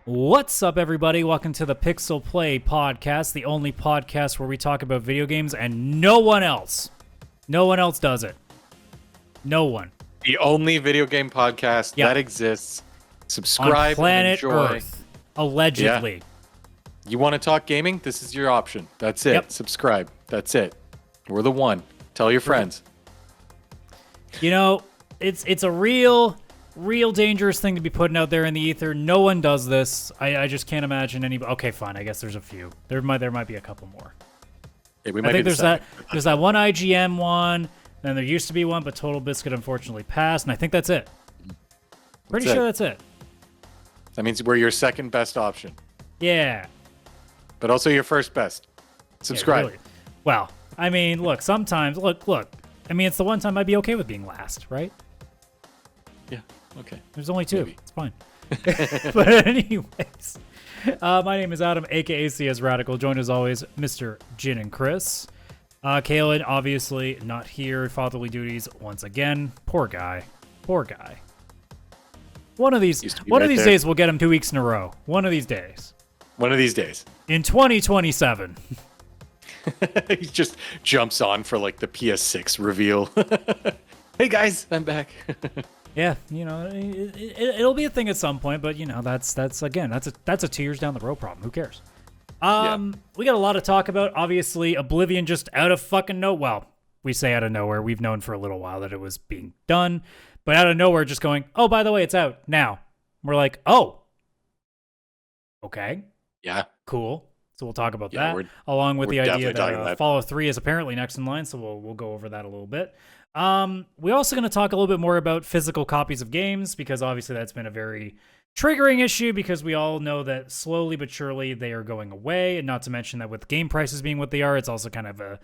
What's up, everybody? Welcome to the PixelPlay Podcast, the only podcast where we talk about video games and no one else does it. No one. The only video game podcast that exists. Subscribe on planet and enjoy. Earth, allegedly. Yeah. You want to talk gaming? This is your option. That's it. Yep. Subscribe. That's it. We're the one. Tell your friends. You know, it's a real dangerous thing to be putting out there in the ether. No one does this. I just can't imagine any. Okay, fine. I guess there's a few. There might be a couple more. Yeah, I think there's that one IGM one. Then there used to be one, but Total Biscuit unfortunately passed, and I think that's it. Pretty sure that's it. That means we're your second best option. Yeah. But also your first best. Subscribe. Yeah, really. Well, I mean, look. Sometimes, look. I mean, it's the one time I'd be okay with being last, right? Yeah. Okay. There's only two. Maybe. It's fine. But anyways, my name is Adam, aka CS Radical. Joined as always, Mr. Jin and Chris. Kaylan, obviously not here. Fatherly duties once again. Poor guy. One of these days we'll get him 2 weeks in a row. One of these days. In 2027. He just jumps on for like the PS6 reveal. Hey guys, I'm back. Yeah, you know, it'll be a thing at some point, but you know, that's a 2 years down the road problem. Who cares? We got a lot to talk about. Obviously, Oblivion just out of fucking nowhere. Well, we say out of nowhere. We've known for a little while that it was being done, but out of nowhere, just going, oh, by the way, it's out now. We're like, oh, okay, Yeah. cool. So we'll talk about that, along with the idea that Fallout 3 is apparently next in line. So we'll go over that a little bit. We're also going to talk a little bit more about physical copies of games, because obviously that's been a very triggering issue, because we all know that slowly but surely they are going away, and not to mention that with game prices being what they are, it's also kind of a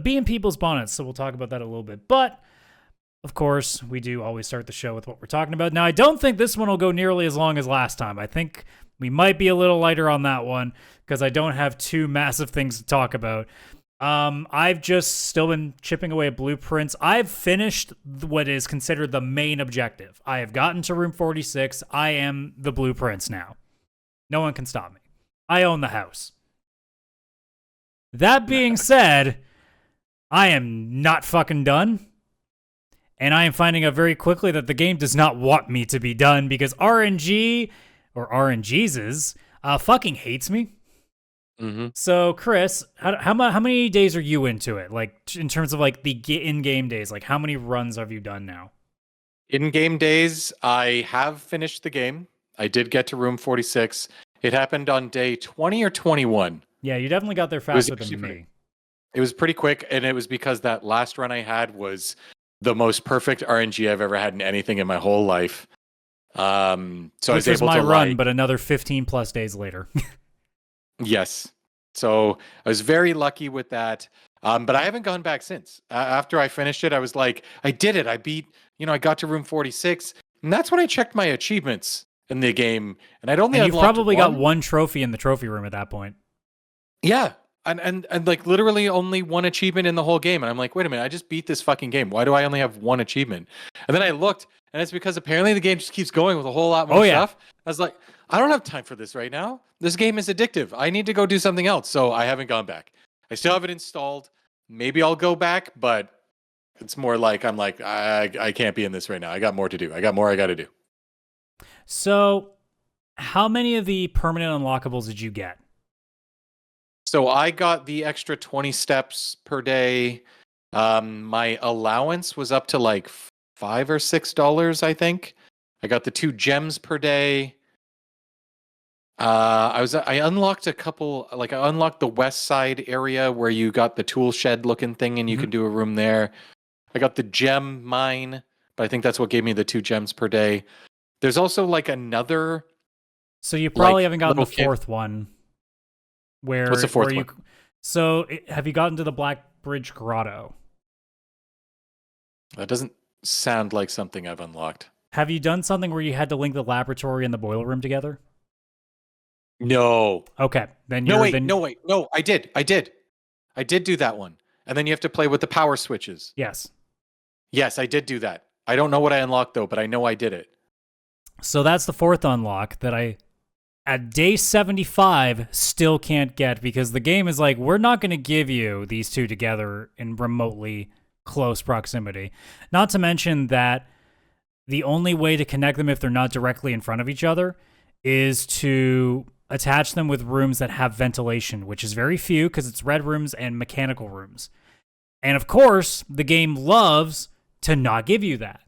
bee in people's bonnets. So we'll talk about that a little bit. But of course, we do always start the show with what we're talking about. Now, I don't think this one will go nearly as long as last time. I think we might be a little lighter on that one, because I don't have two massive things to talk about. I've just still been chipping away at blueprints. I've finished what is considered the main objective. I have gotten to room 46. I am the blueprints now. No one can stop me. I own the house. That being said, I am not fucking done. And I am finding out very quickly that the game does not want me to be done, because RNG, or RNGesus, fucking hates me. Mm-hmm. So, Chris, how many days are you into it? Like, in terms of like the in-game days, like how many runs have you done now? In-game days, I have finished the game. I did get to room 46. It happened on day 20 or 21. Yeah, you definitely got there faster than me. It was pretty quick, and it was because that last run I had was the most perfect RNG I've ever had in anything in my whole life. So I was able to run, but another 15 plus days later. Yes. So I was very lucky with that. But I haven't gone back since. After I finished it, I was like, I did it. I beat, I got to room 46. And that's when I checked my achievements in the game. And I'd only you've probably got one trophy in the trophy room at that point. Yeah. And like literally only one achievement in the whole game. And I'm like, wait a minute, I just beat this fucking game. Why do I only have one achievement? And then I looked, and it's because apparently the game just keeps going with a whole lot more stuff. I was like, I don't have time for this right now. This game is addictive. I need to go do something else. So I haven't gone back. I still have it installed. Maybe I'll go back, but it's more like I'm like, I can't be in this right now. I got more to do. I got to do. So how many of the permanent unlockables did you get? So I got the extra 20 steps per day. My allowance was up to like $5 or $6, I think. I got the 2 gems per day. I unlocked a couple, like I unlocked the west side area where you got the tool shed looking thing, and you can do a room there. I got the gem mine, but I think that's what gave me the 2 gems per day. There's also like another. So you probably haven't gotten the fourth one. What's the fourth one? So have you gotten to the Black Bridge Grotto? That doesn't sound like something I've unlocked. Have you done something where you had to link the laboratory and the boiler room together? No. Okay. Then No, I did. I did do that one. And then you have to play with the power switches. Yes. Yes, I did do that. I don't know what I unlocked though, but I know I did it. So that's the fourth unlock that I at day 75 still can't get, because the game is like, we're not going to give you these two together in remotely close proximity. Not to mention that the only way to connect them if they're not directly in front of each other is to attach them with rooms that have ventilation, which is very few because it's red rooms and mechanical rooms. And of course, the game loves to not give you that.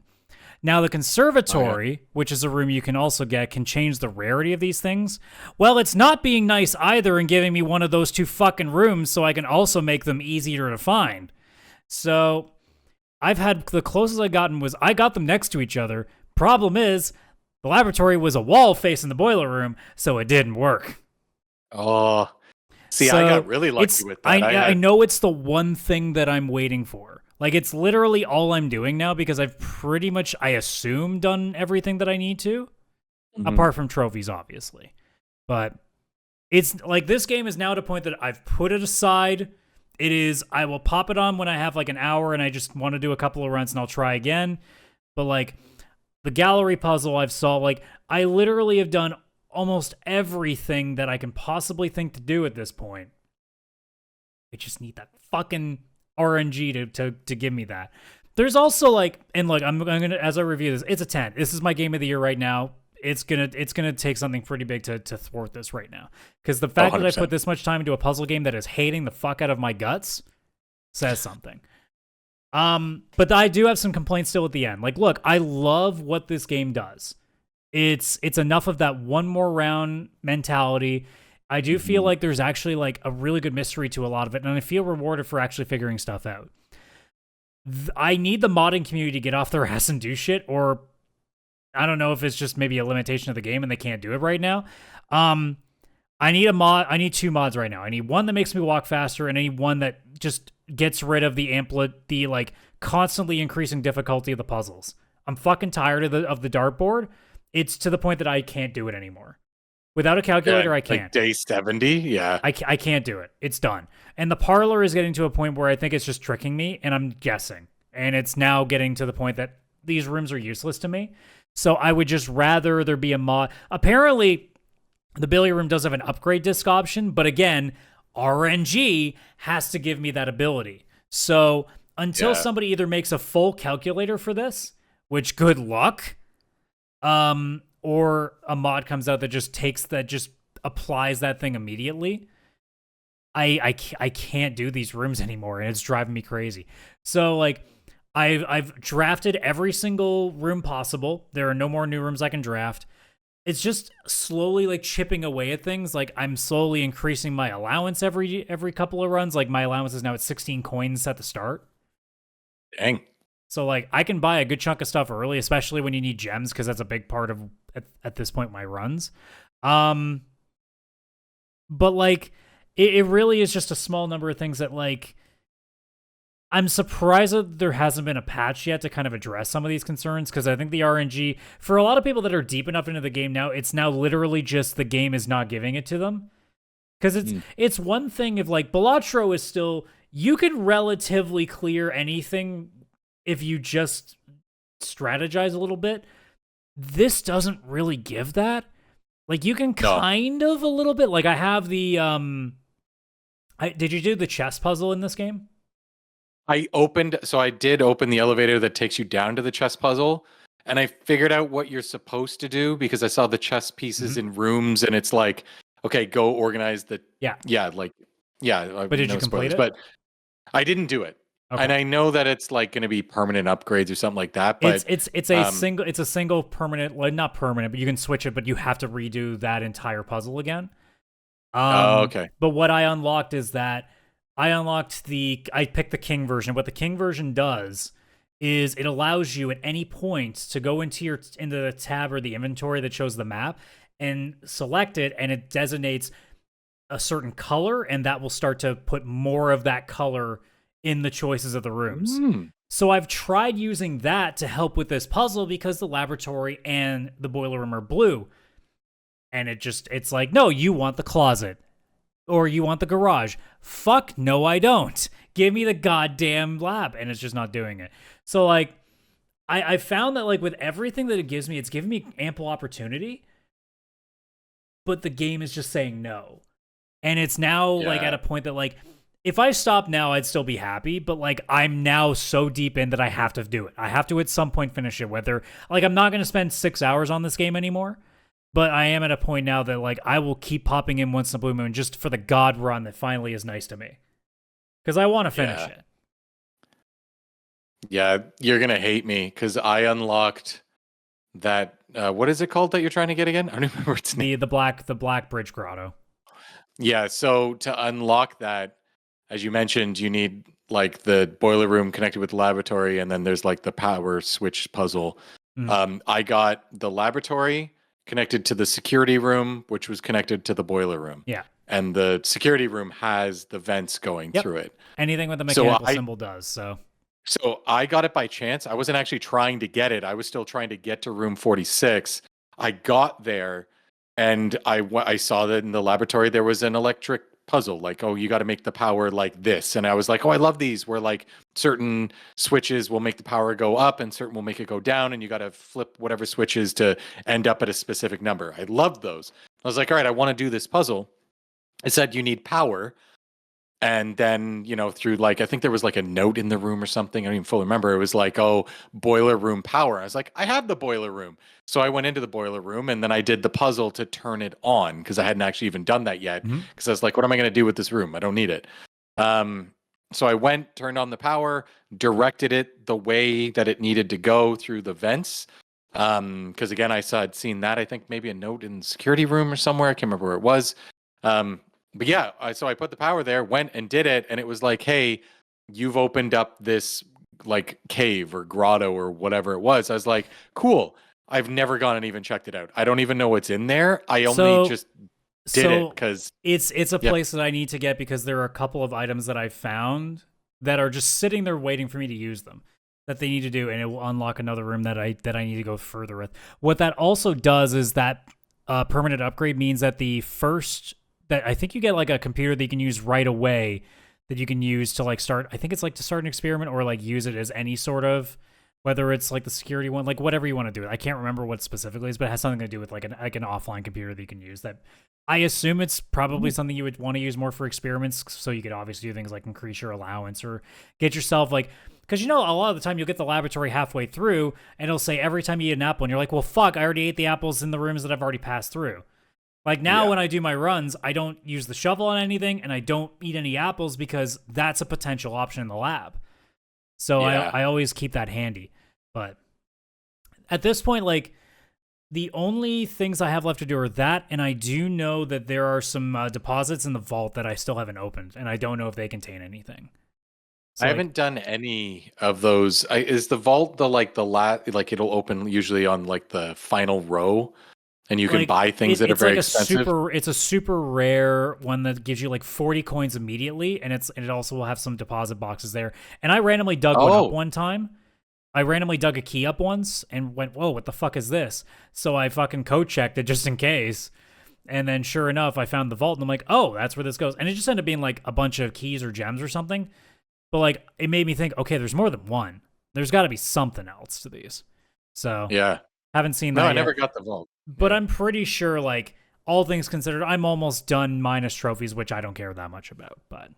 Now, the conservatory, which is a room you can also get, can change the rarity of these things. Well, it's not being nice either and giving me one of those two fucking rooms so I can also make them easier to find. So I've had, the closest I gotten was I got them next to each other. Problem is, the laboratory was a wall facing the boiler room, so it didn't work. Oh, see, so I got really lucky with that. I know it's the one thing that I'm waiting for. Like, it's literally all I'm doing now because I've pretty much, I assume, done everything that I need to, apart from trophies, obviously. But it's like, this game is now at a point that I've put it aside. It is, I will pop it on when I have like an hour and I just want to do a couple of runs and I'll try again. But like, the gallery puzzle I've solved, like, I literally have done almost everything that I can possibly think to do at this point. I just need that fucking RNG to give me that. There's also like, and like, I'm gonna, as I review this, it's a 10. This is my game of the year right now. It's gonna take something pretty big to thwart this right now, because the fact that I put this much time into a puzzle game that is hating the fuck out of my guts says something. But I do have some complaints still at the end. Like, look, I love what this game does. It's enough of that one more round mentality. I do feel like there's actually like a really good mystery to a lot of it, and I feel rewarded for actually figuring stuff out. I need the modding community to get off their ass and do shit, or I don't know if it's just maybe a limitation of the game and they can't do it right now. I need a mod. I need two mods right now. I need one that makes me walk faster, and I need one that just gets rid of the like constantly increasing difficulty of the puzzles. I'm fucking tired of the dartboard. It's to the point that I can't do it anymore. Without a calculator, I can't. Like day 70, yeah. I can't do it. It's done. And the parlor is getting to a point where I think it's just tricking me, and I'm guessing. And it's now getting to the point that these rooms are useless to me. So I would just rather there be a mod. Apparently, the billiard room does have an upgrade disc option, but again, RNG has to give me that ability. So until somebody either makes a full calculator for this, which good luck, or a mod comes out that just applies that thing immediately, I can't do these rooms anymore, and it's driving me crazy. So like, I've drafted every single room possible. There are no more new rooms I can draft. It's just slowly like chipping away at things. Like, I'm slowly increasing my allowance every couple of runs. Like, my allowance is now at 16 coins at the start. Dang. So like, I can buy a good chunk of stuff early, especially when you need gems, because that's a big part of at this point my runs. But like, it really is just a small number of things that like, I'm surprised that there hasn't been a patch yet to kind of address some of these concerns, because I think the RNG, for a lot of people that are deep enough into the game now, it's now literally just the game is not giving it to them. Because it's one thing if like Balatro is still, you can relatively clear anything if you just strategize a little bit. This doesn't really give that. Like, you can kind of a little bit. Like, I have the did you do the chess puzzle in this game? I did open the elevator that takes you down to the chess puzzle, and I figured out what you're supposed to do because I saw the chess pieces in rooms, and it's like, okay, go organize the But did you complete it? But I didn't do it. Okay. And I know that it's like going to be permanent upgrades or something like that. But it's a single permanent, well, not permanent, but you can switch it, but you have to redo that entire puzzle again. Okay. But what I unlocked is that I picked the king version. What the king version does is it allows you at any point to go into the tab or the inventory that shows the map and select it, and it designates a certain color, and that will start to put more of that color in the choices of the rooms. So I've tried using that to help with this puzzle because the laboratory and the boiler room are blue. And it's like, no, you want the closet. Or you want the garage. Fuck, no, I don't. Give me the goddamn lab. And it's just not doing it. So, like, I found that, like, with everything that it gives me, it's giving me ample opportunity. but the game is just saying no. And it's now like at a point that like, if I stop now, I'd still be happy, but like I'm now so deep in that I have to do it. I have to at some point finish it, whether like I'm not going to spend 6 hours on this game anymore, but I am at a point now that like I will keep popping in once in a blue moon just for the God run that finally is nice to me. Because I want to finish it. Yeah, you're going to hate me because I unlocked that, what is it called that you're trying to get again? I don't remember its name. The Black Bridge Grotto. Yeah, so to unlock that, as you mentioned, you need like the boiler room connected with the laboratory, and then there's like the power switch puzzle. I got the laboratory connected to the security room, which was connected to the boiler room. Yeah. And the security room has the vents going through it. Anything with the mechanical symbol does, So I got it by chance. I wasn't actually trying to get it. I was still trying to get to room 46. I got there, and I saw that in the laboratory there was an electric puzzle, like, oh, you got to make the power like this. And I was like, oh, I love these, where like certain switches will make the power go up and certain will make it go down, and you got to flip whatever switches to end up at a specific number. I loved those. I was like, all right, I want to do this puzzle. It said you need power. And then, through like, I think there was like a note in the room or something. I don't even fully remember. It was like, oh, boiler room power. I was like, I have the boiler room. So I went into the boiler room, and then I did the puzzle to turn it on because I hadn't actually even done that yet. Because I was like, what am I going to do with this room? I don't need it. So I went, turned on the power, directed it the way that it needed to go through the vents. Because again, I'd seen that, I think maybe a note in the security room or somewhere. I can't remember where it was. But yeah, so I put the power there, went and did it, and it was like, hey, you've opened up this like cave or grotto or whatever it was. I was like, cool. I've never gone and even checked it out. I don't even know what's in there. I only just did it because it's a place that I need to get because there are a couple of items that I found that are just sitting there waiting for me to use them that they need to do, and it will unlock another room that I need to go further with. What that also does is that permanent upgrade means that that I think you get like a computer that you can use right away that you can use to like start, I think it's like to start an experiment or like use it as any sort of, whether it's like the security one, like whatever you want to do. I can't remember what specifically is, but it has something to do with like an offline computer that you can use that I assume it's probably something you would want to use more for experiments. So you could obviously do things like increase your allowance or get yourself like, because a lot of the time you'll get the laboratory halfway through and it'll say every time you eat an apple and you're like, well, fuck, I already ate the apples in the rooms that I've already passed through. Like now when I do my runs, I don't use the shovel on anything and I don't eat any apples because that's a potential option in the lab. So I always keep that handy. But at this point, like the only things I have left to do are that, and I do know that there are some deposits in the vault that I still haven't opened, and I don't know if they contain anything. So I haven't done any of those. Is the vault like it'll open usually on like the final row? And you can buy things that are very expensive. It's a super rare one that gives you like 40 coins immediately, and it also will have some deposit boxes there. And I randomly dug one up one time. I randomly dug a key up once and went, whoa, what the fuck is this? So I fucking code checked it just in case. And then sure enough, I found the vault, and I'm like, oh, that's where this goes. And it just ended up being like a bunch of keys or gems or something. But like it made me think, okay, there's more than one. There's got to be something else to these. So yeah. Haven't seen that No, I yet. never got the vault. But I'm pretty sure, like, all things considered, I'm almost done minus trophies, which I don't care that much about. But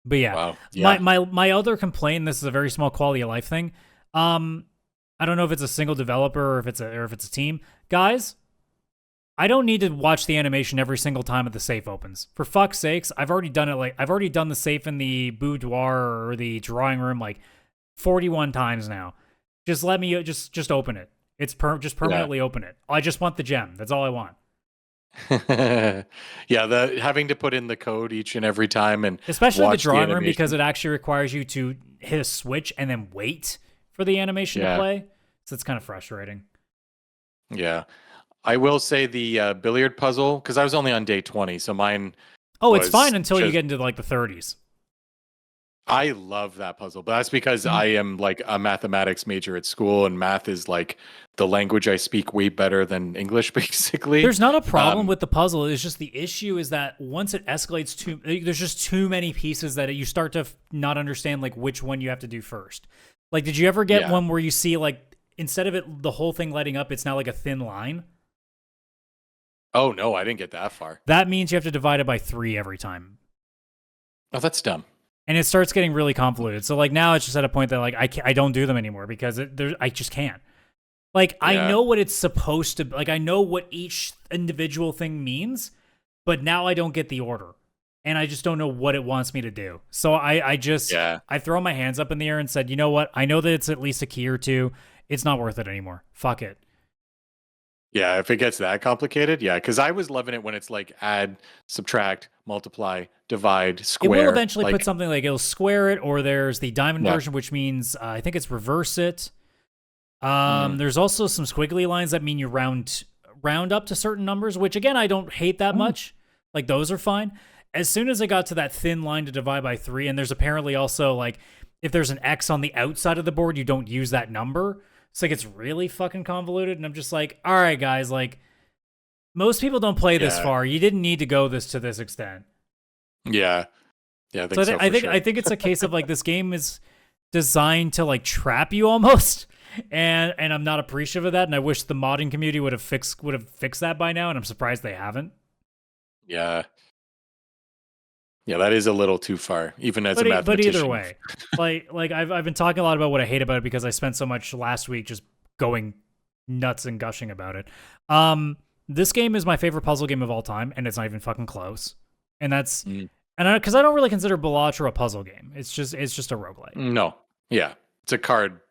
yeah. Wow. Yeah. My other complaint, this is a very small quality of life thing. I don't know if it's a single developer or if it's a team. Guys, I don't need to watch the animation every single time that the safe opens. For fuck's sakes, I've already done it. I've already done the safe in the boudoir or the drawing room like 41 times now. Just let me just open it. It's just permanently open it. I just want the gem. That's all I want. Having to put in the code each and every time, and especially the drawing room, because it actually requires you to hit a switch and then wait for the animation to play. So it's kind of frustrating. Yeah, I will say the billiard puzzle, because I was only on day 20, so mine. Oh, it's fine until you get into like the 30s. I love that puzzle, but that's because I am like a mathematics major at school, and math is like the language I speak way better than English, basically. There's not a problem with the puzzle. It's just the issue is that once it escalates there's just too many pieces that you start to not understand like which one you have to do first. Like, did you ever get one where you see like instead of the whole thing lighting up, it's now like a thin line? Oh no, I didn't get that far. That means you have to divide it by 3 every time. Oh, that's dumb. And it starts getting really convoluted. So like now it's just at a point that like I don't do them anymore because I just can't. Like I know what it's supposed to, like I know what each individual thing means, but now I don't get the order. And I just don't know what it wants me to do. So I just I throw my hands up in the air and said, you know what? I know that it's at least a key or two. It's not worth it anymore. Fuck it. Yeah, if it gets that complicated, because I was loving it when it's like add, subtract, multiply, divide, square. It will eventually put something like it'll square it, or there's the diamond version, which means I think it's reverse it. There's also some squiggly lines that mean you round up to certain numbers, which again I don't hate that much. Like those are fine. As soon as I got to that thin line to divide by 3, and there's apparently also like if there's an X on the outside of the board, you don't use that number. It's like it's really fucking convoluted, and I'm just like, all right, guys, like most people don't play this far. You didn't need to go to this extent. Yeah, I think so. I think it's a case of like this game is designed to like trap you almost, and I'm not appreciative of that. And I wish the modding community would have fixed that by now, and I'm surprised they haven't. Yeah, that is a little too far, even as a mathematician. But either way, like I've been talking a lot about what I hate about it because I spent so much last week just going nuts and gushing about it. This game is my favorite puzzle game of all time, and it's not even fucking close. And that's because I don't really consider Balatro a puzzle game. It's just a roguelike. No, it's a card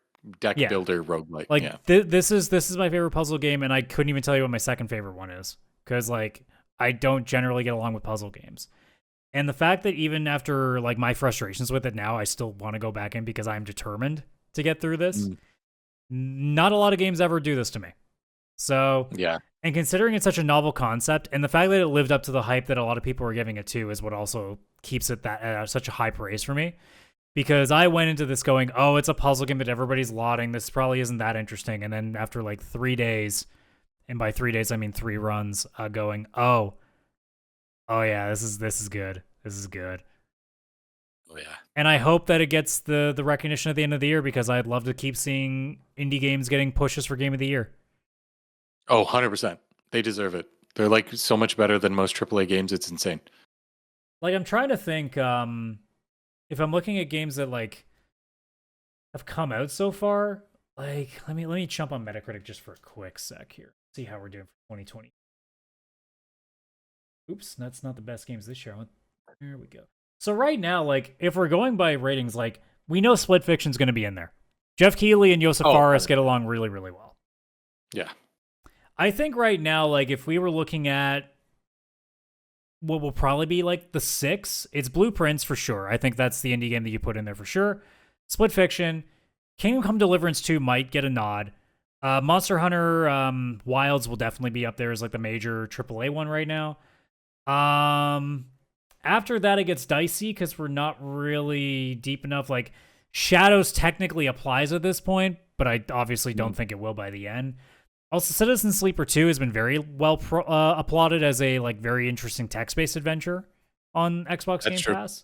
deck builder roguelike. Like this is my favorite puzzle game, and I couldn't even tell you what my second favorite one is because like I don't generally get along with puzzle games. And the fact that even after like my frustrations with it now, I still want to go back in because I'm determined to get through this. Not a lot of games ever do this to me. So and considering it's such a novel concept, and the fact that it lived up to the hype that a lot of people were giving it to is what also keeps it that such a high praise for me. Because I went into this going, oh, it's a puzzle game that everybody's lauding. This probably isn't that interesting. And then after like 3 days, and by 3 days I mean 3 runs, going, oh yeah, this is good. This is good. Oh yeah. And I hope that it gets the recognition at the end of the year because I'd love to keep seeing indie games getting pushes for Game of the Year. Oh, 100%. They deserve it. They're like so much better than most AAA games. It's insane. Like I'm trying to think if I'm looking at games that like have come out so far, like let me jump on Metacritic just for a quick sec here. See how we're doing for 2020. Oops, that's not the best games this year. There we go. So right now, like, if we're going by ratings, like, we know Split Fiction's going to be in there. Jeff Keighley and Josef Fares get along really, really well. Yeah. I think right now, like, if we were looking at what will probably be, like, the 6, it's Blueprints for sure. I think that's the indie game that you put in there for sure. Split Fiction. Kingdom Come Deliverance 2 might get a nod. Monster Hunter Wilds will definitely be up there as, like, the major AAA one right now. After that, it gets dicey because we're not really deep enough. Like, Shadows technically applies at this point, but I obviously don't think it will by the end. Also, Citizen Sleeper 2 has been very well applauded as a like very interesting text-based adventure on Xbox Game Pass.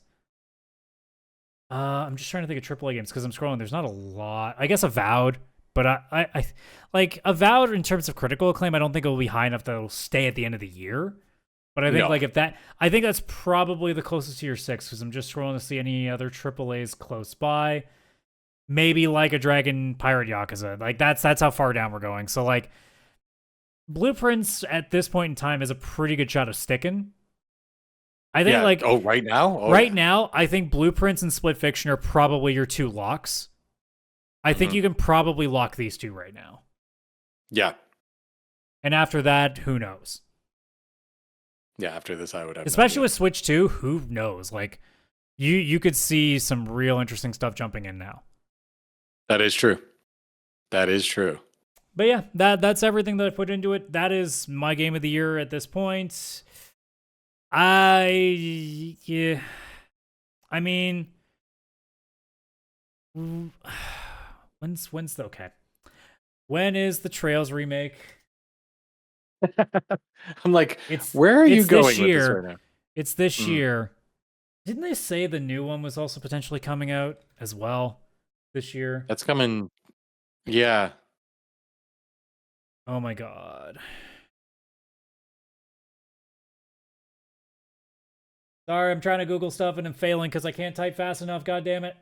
I'm just trying to think of AAA games because I'm scrolling. There's not a lot. I guess Avowed, but I like Avowed in terms of critical acclaim. I don't think it will be high enough that it'll stay at the end of the year. But I think I think that's probably the closest to your 6 because I'm just scrolling to see any other AAAs close by. Maybe Like a Dragon, Pirate Yakuza. Like that's how far down we're going. So like Blueprints at this point in time is a pretty good shot of sticking. I think right now? Now, I think Blueprints and Split Fiction are probably your 2 locks. I think you can probably lock these 2 right now. Yeah. And after that, who knows? Yeah, after this, I would have. Especially with Switch 2, who knows? Like, you could see some real interesting stuff jumping in now. That is true. But yeah, that's everything that I put into it. That is my game of the year at this point. I mean, when's okay? When is the Trails remake? I'm like, where are you going with this right now? It's this year. Didn't they say the new one was also potentially coming out as well this year? That's coming. Yeah. Oh my god. Sorry, I'm trying to Google stuff and I'm failing because I can't type fast enough. God damn it.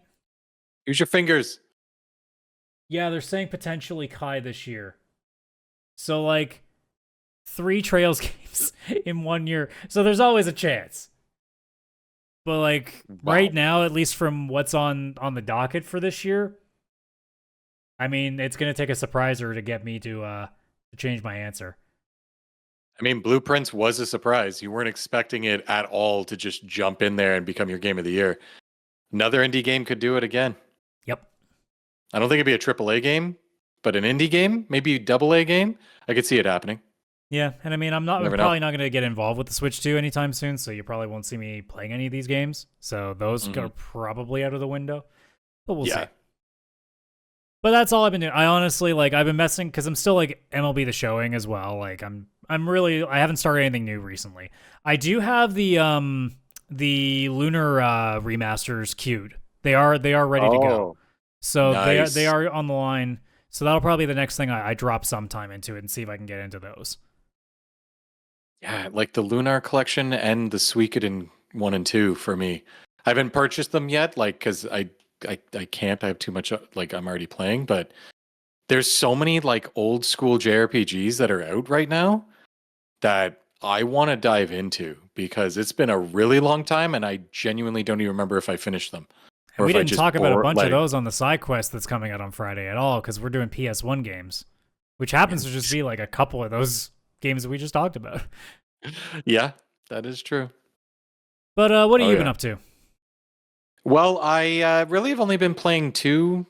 Use your fingers. Yeah, they're saying potentially Kai this year. So, like, 3 Trails games in 1 year. So there's always a chance. But, like, right now, at least from what's on the docket for this year, I mean, it's going to take a surpriser to get me to change my answer. I mean, Blueprints was a surprise. You weren't expecting it at all to just jump in there and become your game of the year. Another indie game could do it again. Yep. I don't think it'd be a AAA game, but an indie game, maybe a AA game, I could see it happening. Yeah, and I mean, I'm probably not going to get involved with the Switch 2 anytime soon, so you probably won't see me playing any of these games. So those are probably out of the window. But we'll see. But that's all I've been doing. I honestly, like, I've been messing because I'm still like MLB The Showing as well. Like, I haven't started anything new recently. I do have the Lunar remasters queued. They are ready to go. So nice. they are on the line. So that'll probably be the next thing I drop some time into it and see if I can get into those. Yeah, like the Lunar Collection and the Suikoden 1 and 2 for me. I haven't purchased them yet, like, because I can't. I have too much, like, I'm already playing, but there's so many, like, old school JRPGs that are out right now that I want to dive into because it's been a really long time and I genuinely don't even remember if I finished them. And we didn't talk about a bunch of those on the side quest that's coming out on Friday at all because we're doing PS1 games, which happens to just be like a couple of those games that we just talked about. Yeah, that is true. But what have you been up to? Well, I really have only been playing 2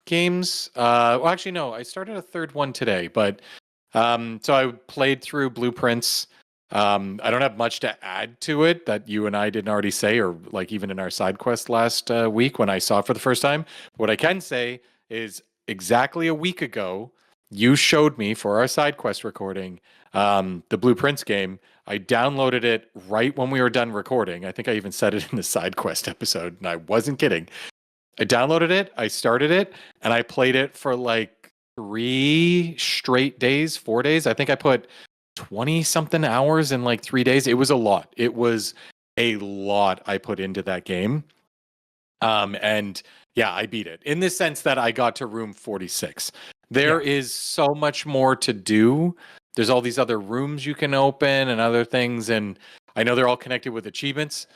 games. Well, actually, no, I started a third one today, but so I played through Blueprints. I don't have much to add to it that you and I didn't already say, or like even in our side quest last week when I saw it for the first time. What I can say is exactly a week ago, you showed me for our side quest recording the Blueprints game. I downloaded it right when we were done recording. I think I even said it in the side quest episode, and I wasn't kidding. I downloaded it, I started it, and I played it for like 3 straight days, 4 days. I think I put 20-something hours in like 3 days. It was a lot. It was a lot I put into that game. And yeah, I beat it in the sense that I got to room 46. There is so much more to do. There's all these other rooms you can open and other things. And I know they're all connected with achievements.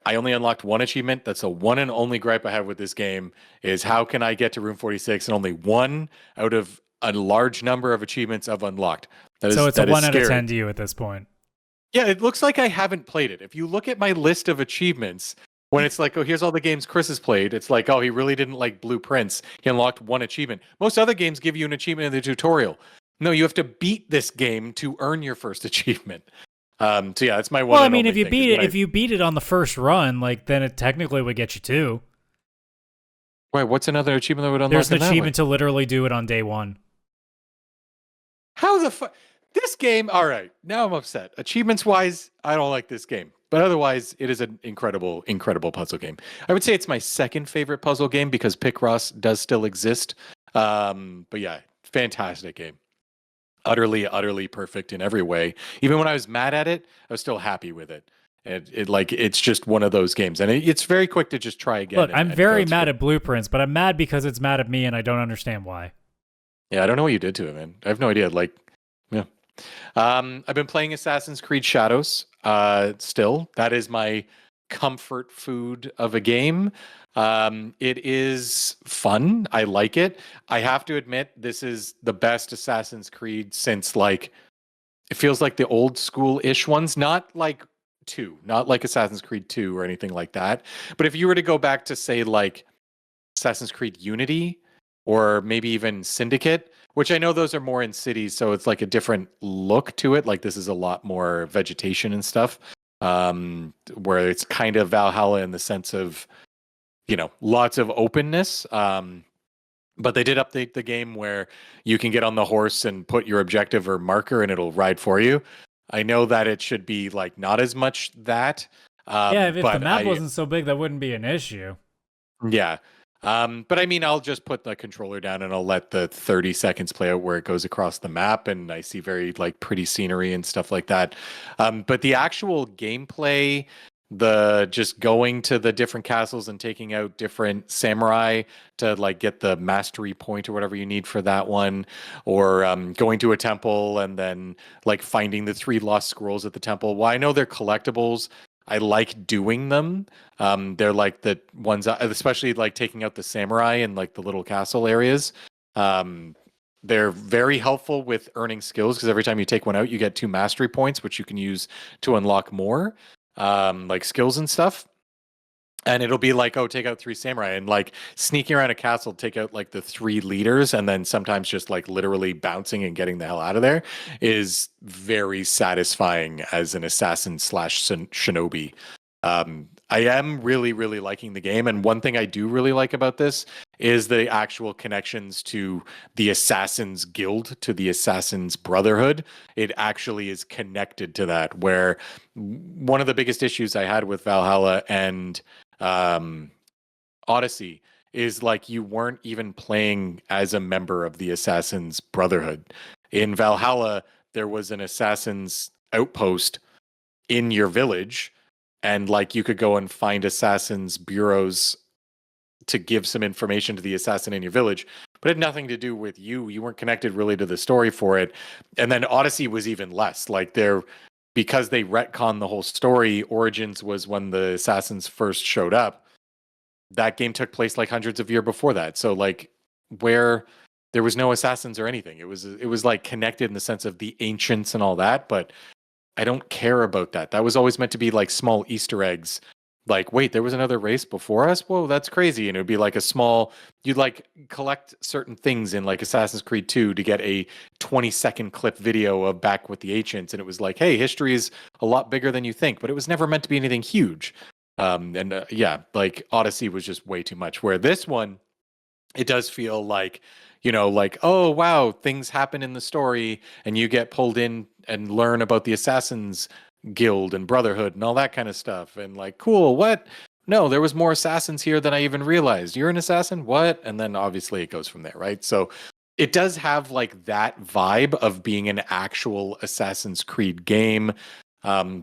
I only unlocked 1 achievement. That's the one and only gripe I have with this game is how can I get to room 46 and only 1 out of a large number of achievements I've unlocked. So it's a 1 out of 10 to you at this point. Yeah, it looks like I haven't played it. If you look at my list of achievements, when it's like, oh, here's all the games Chris has played, it's like, oh, he really didn't like Blueprints. He unlocked 1 achievement. Most other games give you an achievement in the tutorial. No, you have to beat this game to earn your first achievement. So yeah, that's my one. Well, I mean, if you beat it on the first run, like then it technically would get you 2. Wait, what's another achievement that would unlock? There's an achievement to literally do it on day 1. How the fuck? This game, all right, now I'm upset. Achievements-wise, I don't like this game. But otherwise, it is an incredible, incredible puzzle game. I would say it's my second favorite puzzle game because Picross does still exist. But yeah, fantastic game. Utterly, utterly perfect in every way. Even when I was mad at it, I was still happy with it. It's just one of those games. And it's very quick to just try again. Look, I'm very mad at Blueprints, but I'm mad because it's mad at me and I don't understand why. Yeah, I don't know what you did to it, man. I have no idea. Like, yeah. I've been playing Assassin's Creed Shadows still. That is my comfort food of a game. It is fun. I like it. I have to admit, this is the best Assassin's Creed since, like, it feels like the old school-ish ones. Not like 2, not like Assassin's Creed 2 or anything like that. But if you were to go back to, say, like Assassin's Creed Unity, or maybe even Syndicate, which I know those are more in cities, so it's like a different look to it. Like this is a lot more vegetation and stuff, where it's kind of Valhalla in the sense of, you know, lots of openness. But they did update the game where you can get on the horse and put your objective or marker and it'll ride for you. I know that it should be like not as much that. Yeah, if the map wasn't so big, that wouldn't be an issue. Yeah. But I mean, I'll just put the controller down and I'll let the 30 seconds play out where it goes across the map, and I see very like pretty scenery and stuff like that. But the actual gameplay, the just going to the different castles and taking out different samurai to like get the mastery point or whatever you need for that one, or going to a temple and then like finding the 3 lost scrolls at the temple. Well, I know they're collectibles. I like doing them. They're like the ones, especially like taking out the samurai in like the little castle areas. They're very helpful with earning skills because every time you take one out, you get 2 mastery points, which you can use to unlock more. Like skills and stuff. And it'll be like, oh, take out 3 samurai, and like sneaking around a castle, take out like the 3 leaders, and then sometimes just like literally bouncing and getting the hell out of there is very satisfying as an assassin slash shinobi. I am really, really liking the game. And one thing I do really like about this is the actual connections to the Assassin's Guild, to the Assassin's Brotherhood. It actually is connected to that, where one of the biggest issues I had with Valhalla and Odyssey is like you weren't even playing as a member of the Assassin's Brotherhood. In Valhalla, there was an Assassin's outpost in your village, and like you could go and find assassins bureaus to give some information to the assassin in your village, but it had nothing to do with you. You weren't connected really to the story for it. And then Odyssey was even less. Like because they retconned the whole story, Origins was when the assassins first showed up. That game took place like hundreds of years before that. So like where there was no assassins or anything. It was like connected in the sense of the ancients and all that, but I don't care about that. That was always meant to be like small Easter eggs. Like, wait, there was another race before us? Whoa, that's crazy. And it would be like you'd like collect certain things in like Assassin's Creed 2 to get a 20-second clip video of back with the ancients. And it was like, hey, history is a lot bigger than you think, but it was never meant to be anything huge. Yeah, like Odyssey was just way too much. Where this one, it does feel like, like, oh, wow, things happen in the story and you get pulled in and learn about the Assassin's Guild and Brotherhood and all that kind of stuff. And like, cool, what? No, there was more assassins here than I even realized. You're an assassin? What? And then obviously it goes from there, right? So it does have like that vibe of being an actual Assassin's Creed game,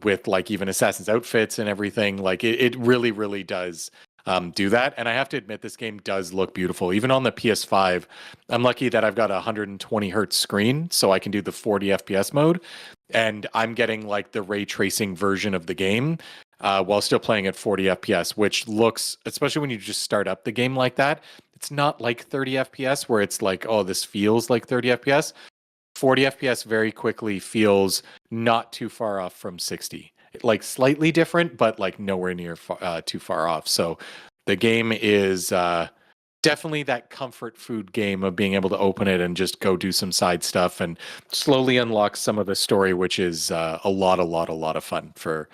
with like even Assassin's outfits and everything. Like it really, really does do that. And I have to admit, this game does look beautiful. Even on the PS5, I'm lucky that I've got a 120 hertz screen, so I can do the 40 FPS mode. And I'm getting like the ray tracing version of the game while still playing at 40 FPS, which looks, especially when you just start up the game like that, it's not like 30 FPS where it's like, oh, this feels like 30 FPS. 40 FPS very quickly feels not too far off from 60. Like slightly different, but like nowhere near too far off. So the game is definitely that comfort food game of being able to open it and just go do some side stuff and slowly unlock some of the story, which is a lot of fun for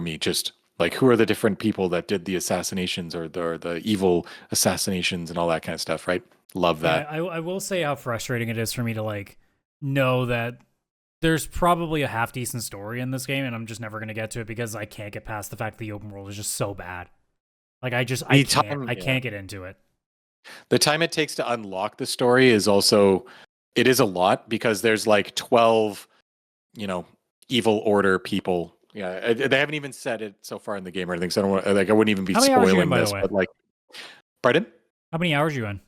me. Just like, who are the different people that did the assassinations or the evil assassinations and all that kind of stuff, right? Love that. Yeah, I will say how frustrating it is for me to like know that there's probably a half decent story in this game, and I'm just never gonna get to it because I can't get past the fact that the open world is just so bad. Like I can't get into it. The time it takes to unlock the story is also, it is a lot because there's like 12, evil order people. Yeah, they haven't even said it so far in the game or anything, so I don't want, like, I wouldn't even be spoiling this. But like, pardon? How many hours are you in?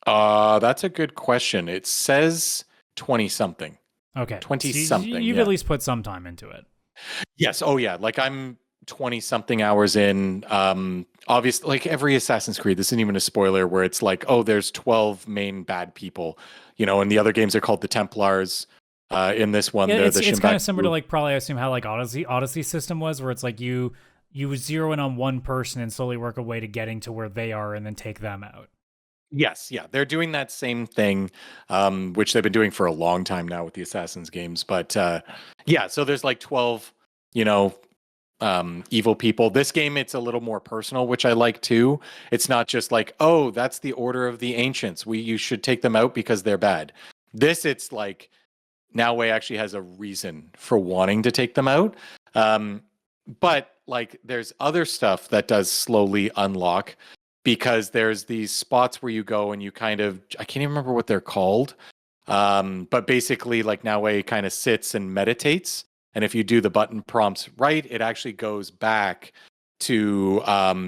That's a good question. It says 20 something. Okay. 20 something. You've at least put some time into it. Yes. Oh yeah. Like I'm 20 something hours in. Obviously, like every Assassin's Creed, this isn't even a spoiler, where it's like, oh, there's 12 main bad people, and the other games are called the Templars. In this one, it's kind of similar to like probably I assume how like Odyssey system was, where it's like you zero in on one person and slowly work a way to getting to where they are and then take them out. Yes, yeah, they're doing that same thing, which they've been doing for a long time now with the Assassin's games. But yeah, so there's like 12, evil people. This game, it's a little more personal, which I like too. It's not just like, oh, that's the Order of the Ancients. You should take them out because they're bad. This, it's like, Noway actually has a reason for wanting to take them out. But like, there's other stuff that does slowly unlock, because there's these spots where you go and you kind of, I can't even remember what they're called. But basically like Noway kind of sits and meditates And if you do the button prompts right, it actually goes back to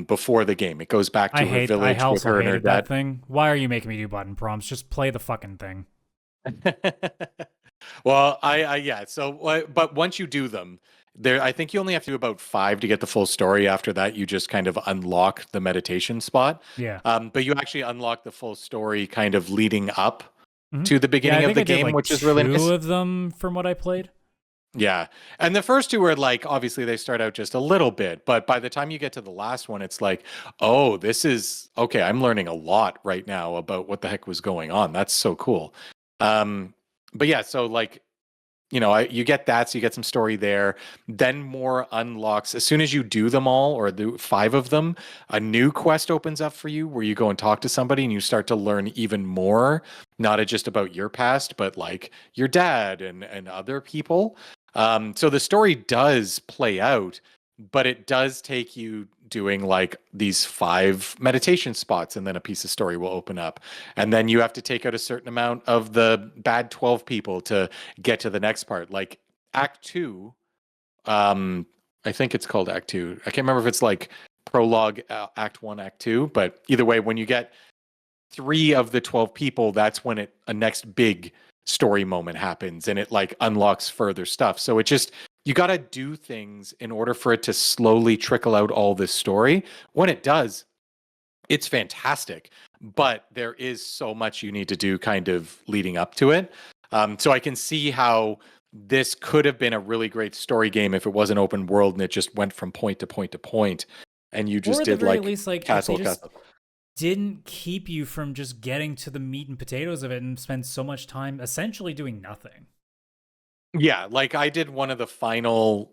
before the game. It goes back to her village with her and her dad. That thing. Why are you making me do button prompts? Just play the fucking thing. Well, yeah. So, but once you do them, I think you only have to do about 5 to get the full story. After that, you just kind of unlock the meditation spot. Yeah. But you actually unlock the full story kind of leading up to the beginning of the game, which is really nice. 2 of them from what I played. Yeah. And the first 2 are like, obviously they start out just a little bit, but by the time you get to the last one, it's like, oh, this is okay. I'm learning a lot right now about what the heck was going on. That's so cool. But yeah, so like, you get that, so you get some story there. Then more unlocks. As soon as you do them all, or do 5 of them, a new quest opens up for you where you go and talk to somebody and you start to learn even more, not just about your past, but like your dad and other people. So the story does play out, but it does take you doing like these 5 meditation spots, and then a piece of story will open up. And then you have to take out a certain amount of the bad 12 people to get to the next part. Like Act 2, I think it's called Act 2. I can't remember if it's like prologue, Act 1, Act 2, but either way, when you get 3 of the 12 people, that's when a next big story moment happens, and it like unlocks further stuff. So it just, you got to do things in order for it to slowly trickle out all this story. When it does, it's fantastic, but there is so much you need to do kind of leading up to it. So I can see how this could have been a really great story game if it wasn't open world and it just went from point to point to point, and you just did like, castle. Didn't keep you from just getting to the meat and potatoes of it and spend so much time essentially doing nothing. Yeah, like I did one of the final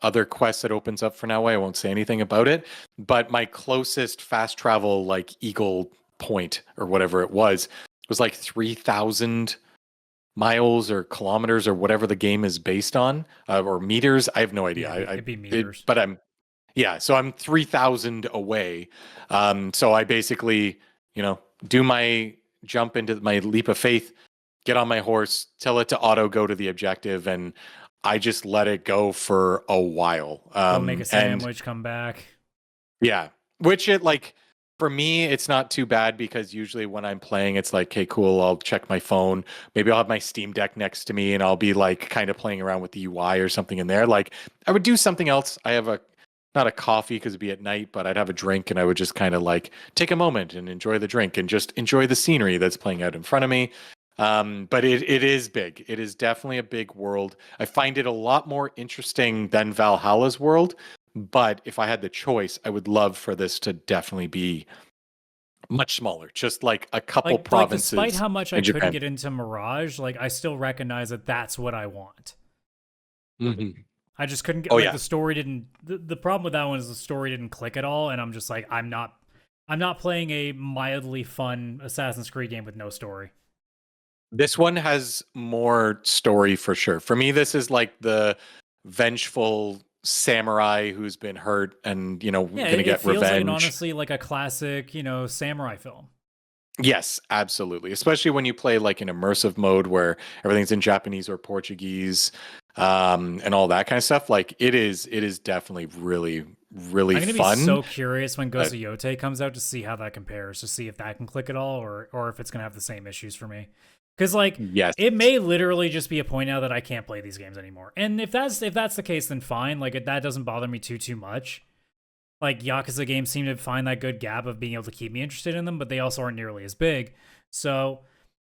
other quests that opens up for now. I won't say anything about it, but my closest fast travel, like Eagle Point or whatever it was like 3,000 miles or kilometers or whatever the game is based on, or meters. I have no idea. Yeah, it'd be meters. So I'm 3,000 away. So I basically, do my jump into my leap of faith, get on my horse, tell it to auto go to the objective, and I just let it go for a while. Go make a sandwich, come back. Yeah, which it like, for me, it's not too bad because usually when I'm playing, it's like, okay, cool, I'll check my phone. Maybe I'll have my Steam Deck next to me and I'll be like kind of playing around with the UI or something in there. Like I would do something else. I have not a coffee because it'd be at night, but I'd have a drink and I would just kind of like take a moment and enjoy the drink and just enjoy the scenery that's playing out in front of me. But it is big. It is definitely a big world. I find it a lot more interesting than Valhalla's world. But if I had the choice, I would love for this to definitely be much smaller, just like a couple provinces. Despite how much I couldn't get into Mirage, like I still recognize that that's what I want. Mm-hmm. I just couldn't get the story didn't. The problem with that one is the story didn't click at all, and I'm just like, I'm not playing a mildly fun Assassin's Creed game with no story. This one has more story for sure. For me, this is like the vengeful samurai who's been hurt and gonna get revenge. It feels like, honestly, like a classic samurai film. Yes, absolutely. Especially when you play like in immersive mode where everything's in Japanese or Portuguese, and all that kind of stuff. Like it is definitely really, really fun. I'm gonna be so curious when Ghost of Yotei comes out to see how that compares, to see if that can click at all, or if it's gonna have the same issues for me. Because yes, it may literally just be a point now that I can't play these games anymore. And if that's the case, then fine. Like that doesn't bother me too much. Like Yakuza games seem to find that good gap of being able to keep me interested in them, but they also aren't nearly as big. So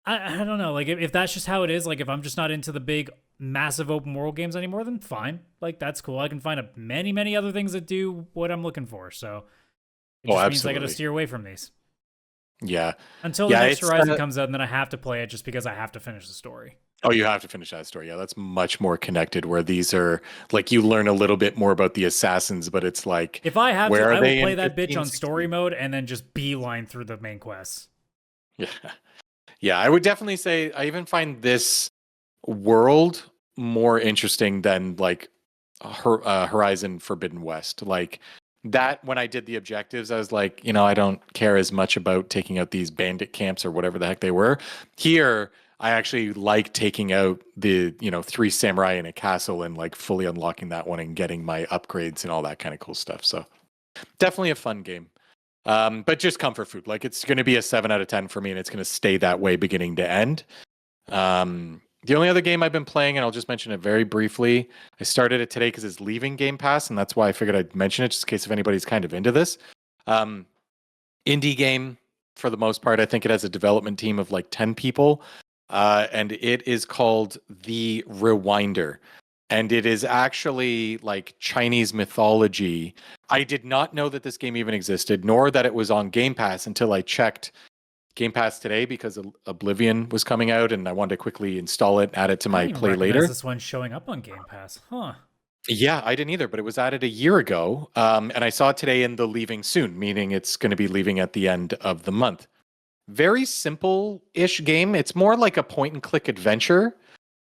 I don't know. Like if that's just how it is, like if I'm just not into the big, massive open world games anymore, then fine. Like that's cool. I can find many other things that do what I'm looking for. So it just means I got to steer away from these. Yeah. Until the next Horizon comes out, and then I have to play it just because I have to finish the story. Oh, you have to finish that story. Yeah, that's much more connected, where these are like you learn a little bit more about the assassins, but it's like, if I have to, I will play that bitch on story mode and then just beeline through the main quests. Yeah. Yeah, I would definitely say I even find this world more interesting than like Horizon Forbidden West. Like that, when I did the objectives, I was like, I don't care as much about taking out these bandit camps or whatever the heck they were. Here, I actually like taking out the 3 samurai in a castle and like fully unlocking that one and getting my upgrades and all that kind of cool stuff. So definitely a fun game. But just comfort food. Like it's going to be a 7 out of 10 for me, and it's going to stay that way beginning to end. The only other game I've been playing, and I'll just mention it very briefly, I started it today because it's leaving Game Pass, and that's why I figured I'd mention it just in case if anybody's kind of into this. Indie game for the most part. I think it has a development team of like 10 people, and it is called The Rewinder. And it is actually like Chinese mythology. I did not know that this game even existed, nor that it was on Game Pass until I checked Game Pass today because Oblivion was coming out, and I wanted to quickly install it, add it to my play later. This one showing up on Game Pass, huh? Yeah, I didn't either, but it was added a year ago, and I saw it today in the leaving soon, meaning it's going to be leaving at the end of the month. Very simple-ish game. It's more like a point-and-click adventure.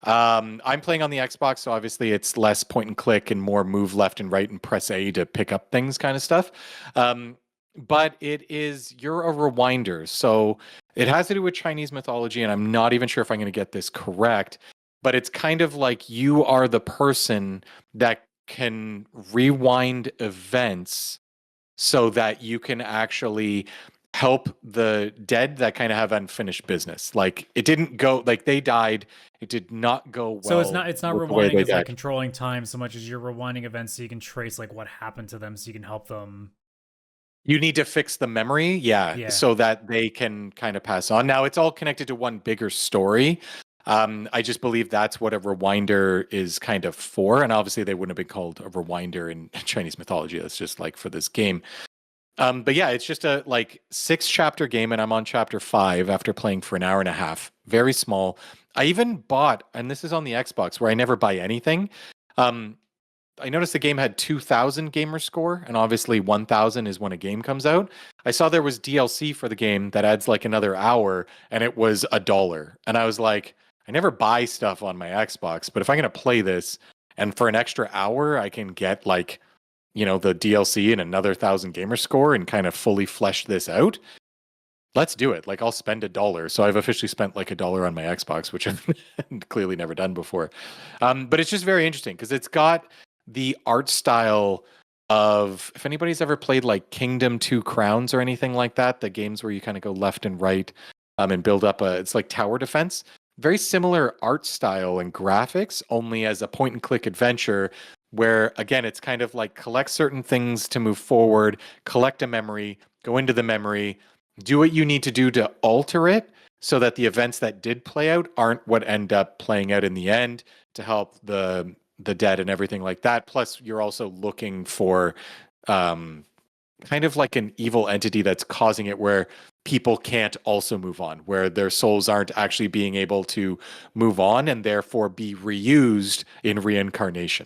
I'm playing on the Xbox, so obviously it's less point and click and more move left and right and press A to pick up things kind of stuff. But you're a rewinder. So it has to do with Chinese mythology, and I'm not even sure if I'm going to get this correct, but it's kind of like you are the person that can rewind events so that you can actually help the dead that kind of have unfinished business. Like it didn't go, like they died. It did not go well. So it's not rewinding as like controlling time so much as you're rewinding events so you can trace like what happened to them so you can help them. You need to fix the memory, yeah, so that they can kind of pass on. Now it's all connected to one bigger story. I just believe that's what a rewinder is kind of for. And obviously they wouldn't have been called a rewinder in Chinese mythology. That's just like for this game. But yeah, it's just a like 6-chapter game, and I'm on chapter 5 after playing for an hour and a half. Very small. I even bought, and this is on the Xbox where I never buy anything. I noticed the game had 2,000 gamer score, and obviously 1,000 is when a game comes out. I saw there was DLC for the game that adds like another hour, and it was $1. And I was like, I never buy stuff on my Xbox, but if I'm going to play this, and for an extra hour, I can get like, the DLC and another 1,000 gamer score and kind of fully flesh this out. Let's do it. Like I'll spend $1. So I've officially spent like $1 on my Xbox, which I've clearly never done before. But it's just very interesting because it's got the art style of, if anybody's ever played like Kingdom 2 Crowns or anything like that, the games where you kind of go left and right and build up it's like tower defense. Very similar art style and graphics, only as a point and click adventure where, again, it's kind of like collect certain things to move forward, collect a memory, go into the memory, do what you need to do to alter it so that the events that did play out aren't what end up playing out in the end to help the dead and everything like that. Plus, you're also looking for kind of like an evil entity that's causing it where people can't also move on, where their souls aren't actually being able to move on and therefore be reused in reincarnation.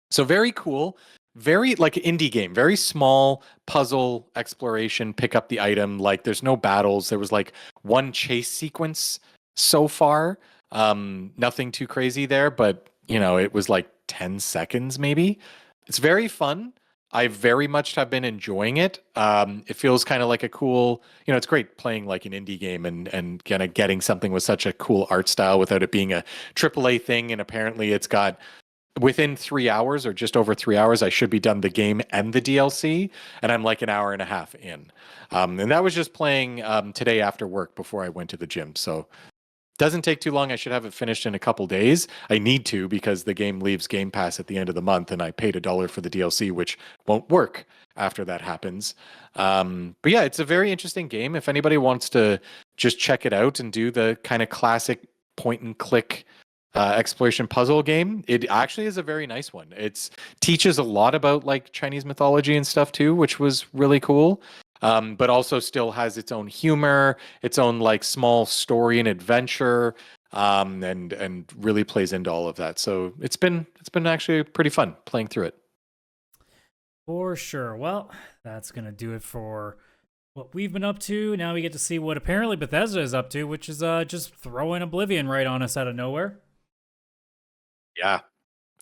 So very cool, very like indie game, very small puzzle exploration, pick up the item. Like there's no battles. There was like one chase sequence so far. Nothing too crazy there, but it was like 10 seconds maybe. It's very fun. I very much have been enjoying it. It feels kind of like a cool, it's great playing like an indie game and kind of getting something with such a cool art style without it being a AAA thing. And apparently it's got within 3 hours or just over 3 hours, I should be done the game and the DLC. And I'm like an hour and a half in. And that was just playing today after work before I went to the gym. So doesn't take too long. I should have it finished in a couple days. I need to because the game leaves Game Pass at the end of the month and I paid $1 for the DLC, which won't work after that happens. But yeah, it's a very interesting game. If anybody wants to just check it out and do the kind of classic point and click exploration puzzle game, it actually is a very nice one. It teaches a lot about like Chinese mythology and stuff too, which was really cool. But also still has its own humor, its own like small story and adventure, and really plays into all of that. So it's been actually pretty fun playing through it. For sure. Well, that's gonna do it for what we've been up to. Now we get to see what apparently Bethesda is up to, which is just throwing Oblivion right on us out of nowhere. Yeah.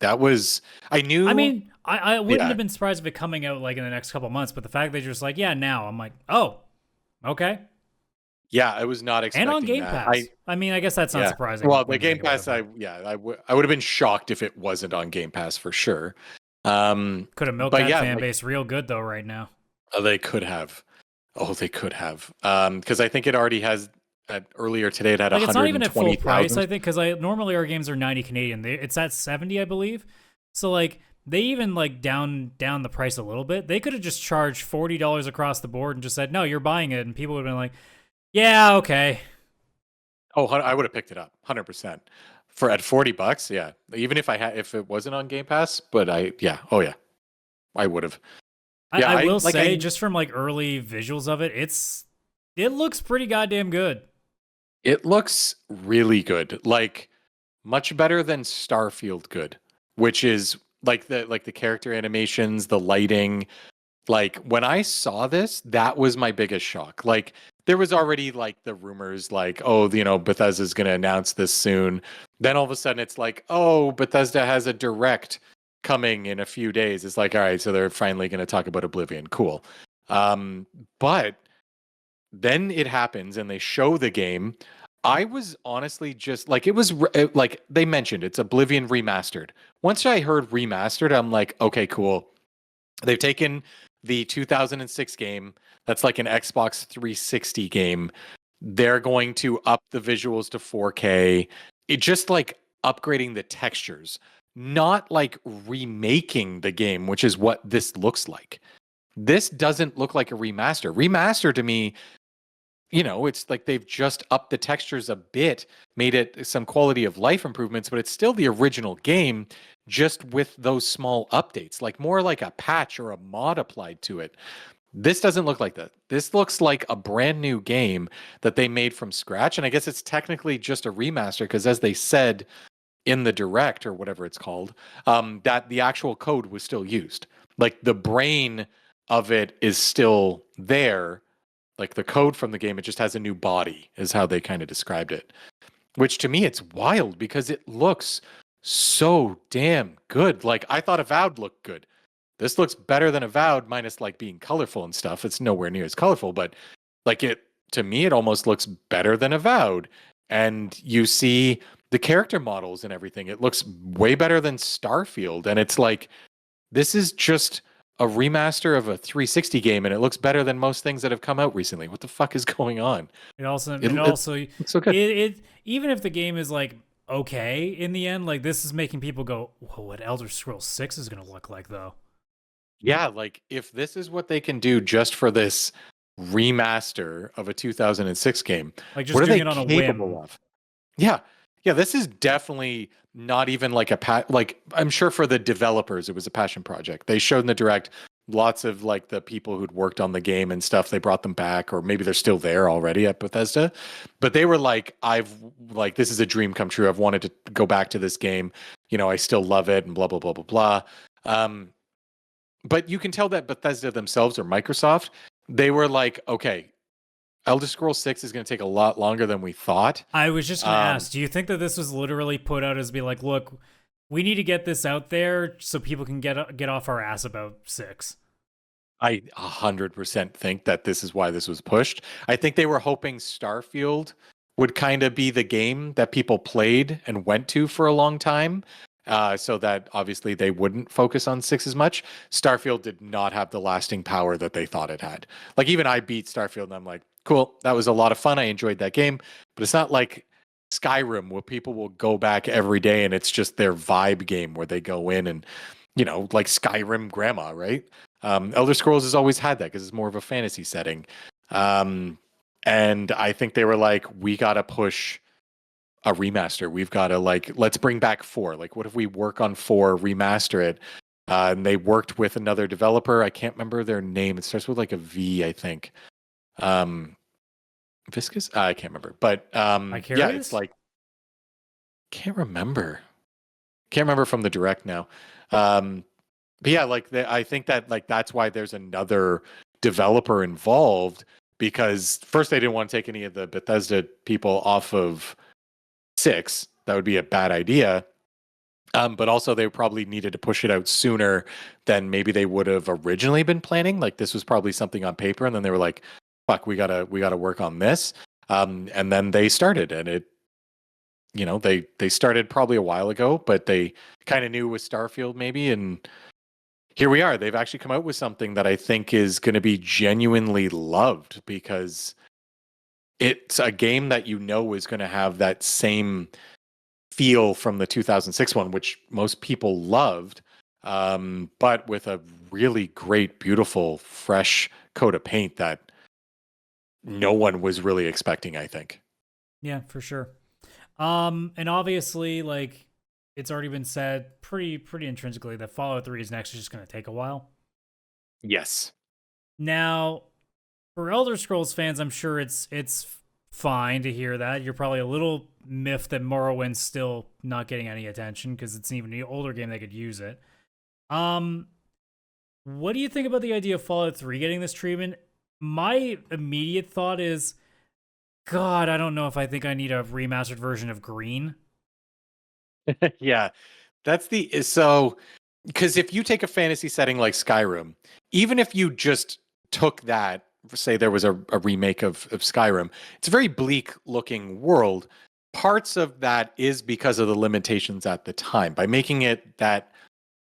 That was, I knew. I mean, I wouldn't have been surprised if it coming out like in the next couple months, but the fact that you're just like, yeah, now, I'm like, oh, okay. Yeah, I was not expecting and on Game that. Pass. I mean, I guess that's not surprising. Well, the Game Pass, I would have been shocked if it wasn't on Game Pass for sure. Could have milked that fan base real good though right now. They could have. Oh, they could have. Because I think it already has. Earlier today, it had 120,000. It's not even at full price, I think, because normally our games are 90 Canadian. It's at 70, I believe. So like they even like down the price a little bit. They could have just charged $40 across the board and just said, "No, you're buying it," and people would have been like, "Yeah, okay." Oh, I would have picked it up 100% for at $40. Yeah, even if it wasn't on Game Pass, but I would have. Yeah, I will say, just from like early visuals of it, it looks pretty goddamn good. It looks really good, like much better than Starfield good, which is like the character animations, the lighting. Like when I saw this, that was my biggest shock. Like there was already like the rumors like, oh, Bethesda's going to announce this soon. Then all of a sudden it's like, oh, Bethesda has a direct coming in a few days. It's like, all right, so they're finally going to talk about Oblivion. Cool. But then it happens and they show the game. I was honestly just like, it was like they mentioned it's Oblivion remastered. Once I heard remastered, I'm like, okay, cool. They've taken the 2006 game. That's like an Xbox 360 game. They're going to up the visuals to 4K. It just like upgrading the textures, not like remaking the game, which is what this looks like. This doesn't look like a remaster. Remaster to me, it's like they've just upped the textures a bit, made it some quality of life improvements, but it's still the original game, just with those small updates, like more like a patch or a mod applied to it. This doesn't look like that. This looks like a brand new game that they made from scratch. And I guess it's technically just a remaster because, as they said in the direct or whatever it's called, that the actual code was still used. Like the brain of it is still there. Like the code from the game, it just has a new body, is how they kind of described it. Which to me, it's wild because it looks so damn good. Like I thought Avowed looked good. This looks better than Avowed, minus like being colorful and stuff. It's nowhere near as colorful, but like to me, it almost looks better than Avowed. And you see the character models and everything. It looks way better than Starfield. And it's like, this is just a remaster of a 360 game, and it looks better than most things that have come out recently. What the fuck is going on? It's so good. Even if the game is like okay in the end, like this is making people go, "Whoa, what Elder Scrolls 6 is going to look like though?" Yeah, like if this is what they can do just for this remaster of a 2006 game, like just doing it on a whim. Of? Yeah, this is definitely not even like like I'm sure for the developers it was a passion project. They showed in the direct lots of like the people who'd worked on the game and stuff. They brought them back, or maybe they're still there already at Bethesda. But they were like, this is a dream come true. I've wanted to go back to this game. I still love it, and blah blah blah blah blah. But you can tell that Bethesda themselves, or Microsoft, they were like, okay, Elder Scrolls 6 is going to take a lot longer than we thought. I was just going to ask, do you think that this was literally put out as be like, look, we need to get this out there so people can get off our ass about 6? I 100% think that this is why this was pushed. I think they were hoping Starfield would kind of be the game that people played and went to for a long time. So that obviously they wouldn't focus on 6 as much. Starfield did not have the lasting power that they thought it had. Like even I beat Starfield and I'm like, cool, that was a lot of fun. I enjoyed that game, but it's not like Skyrim where people will go back every day and it's just their vibe game where they go in and, like Skyrim grandma, right? Elder Scrolls has always had that because it's more of a fantasy setting. And I think they were like, we got to push a remaster. We've got to let's bring back 4. Like, what if we work on 4, remaster it? And they worked with another developer. I can't remember their name. It starts with like a V, I think. Viscous? I can't remember. But yeah, it's like, can't remember from the direct now. But yeah, I think that that's why there's another developer involved, because first they didn't want to take any of the Bethesda people off of 6. That would be a bad idea. But also they probably needed to push it out sooner than maybe they would have originally been planning. Like this was probably something on paper, and then they were like, "Fuck, we gotta work on this." And then they started, and it, they started probably a while ago, but they kind of knew with Starfield maybe, and here we are. They've actually come out with something that I think is going to be genuinely loved, because it's a game that is going to have that same feel from the 2006 one, which most people loved, but with a really great, beautiful, fresh coat of paint that no one was really expecting, I think. Yeah, for sure. And obviously, like, it's already been said pretty intrinsically that Fallout 3 is next just going to take a while. Yes. Now, for Elder Scrolls fans, I'm sure it's fine to hear that. You're probably a little miffed that Morrowind's still not getting any attention because it's even an older game that could use it. What do you think about the idea of Fallout 3 getting this treatment? My immediate thought is, God, I don't know if I think I need a remastered version of Green. Yeah, that's because if you take a fantasy setting like Skyrim, even if you just took that, say there was a remake of Skyrim, it's a very bleak looking world. Parts of that is because of the limitations at the time. By making it that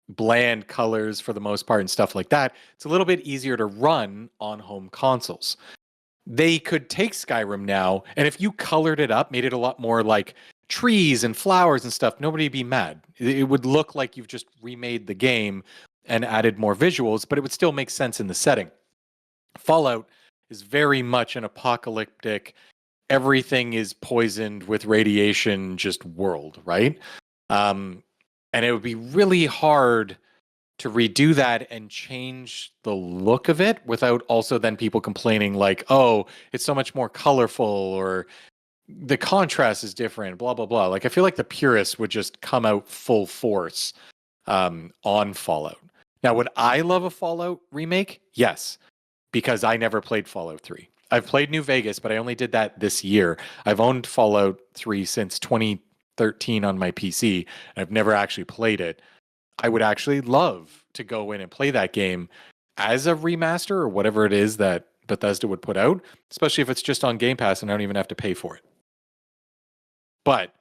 bland colors for the most part and stuff like that, it's a little bit easier to run on home consoles. They could take Skyrim now, and if you colored it up, made it a lot more like trees and flowers and stuff, nobody would be mad. It would look like you've just remade the game and added more visuals, but it would still make sense in the setting. Fallout is very much an apocalyptic, everything is poisoned with radiation just world, right? And it would be really hard to redo that and change the look of it without also then people complaining like, oh, it's so much more colorful, or the contrast is different, blah, blah, blah. Like, I feel like the purists would just come out full force on Fallout. Now, would I love a Fallout remake? Yes, because I never played Fallout 3. I've played New Vegas, but I only did that this year. I've owned Fallout 3 since 2013 on my PC. I've never actually played it. I would actually love to go in and play that game as a remaster or whatever it is that Bethesda would put out, especially if it's just on Game Pass and I don't even have to pay for it. But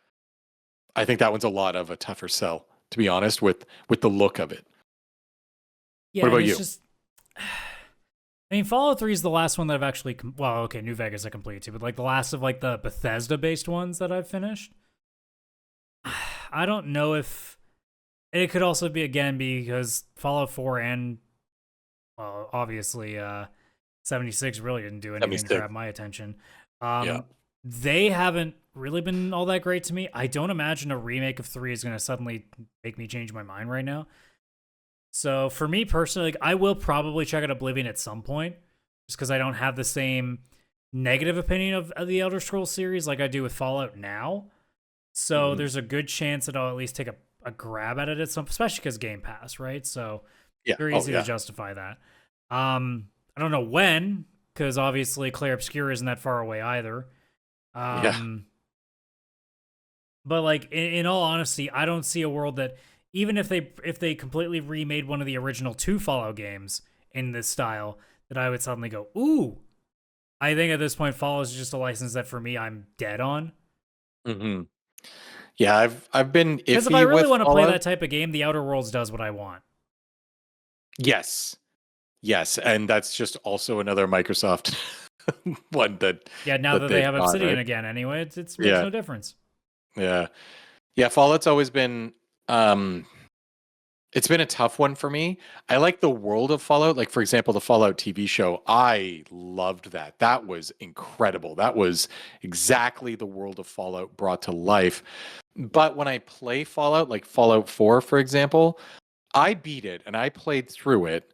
I think that one's a lot of a tougher sell, to be honest, with the look of it. Yeah, what about you? I mean, Fallout 3 is the last one that I've actually... Well, okay, New Vegas I completed too, but like the last of like the Bethesda-based ones that I've finished. I don't know if... It could also be, again, because Fallout 4 and, well, obviously 76 really didn't do anything to grab my attention. They haven't really been all that great to me. I don't imagine a remake of 3 is going to suddenly make me change my mind right now. So for me personally, like, I will probably check out Oblivion at some point, just because I don't have the same negative opinion of the Elder Scrolls series like I do with Fallout now. So there's a good chance that I'll at least take a grab at it at some, especially because Game Pass, right? So very easy to justify that. I don't know when, because obviously Clair Obscur isn't that far away either. But like in all honesty, I don't see a world that even if they completely remade one of the original 2 Fallout games in this style, that I would suddenly go, ooh. I think at this point, Fallout is just a license that for me I'm dead on. Mm-hmm. Yeah, I've been iffy because if I really want to Fallout. play that type of game, The Outer Worlds does what I want. Yes, and that's just also another Microsoft one that. Now that they have Obsidian again, anyway, it makes no difference. Yeah. Fallout's always been. It's been a tough one for me. I like the world of Fallout. Like, for example, the Fallout TV show. I loved that. That was incredible. That was exactly the world of Fallout brought to life. But when I play Fallout, like Fallout 4, for example, I beat it and I played through it.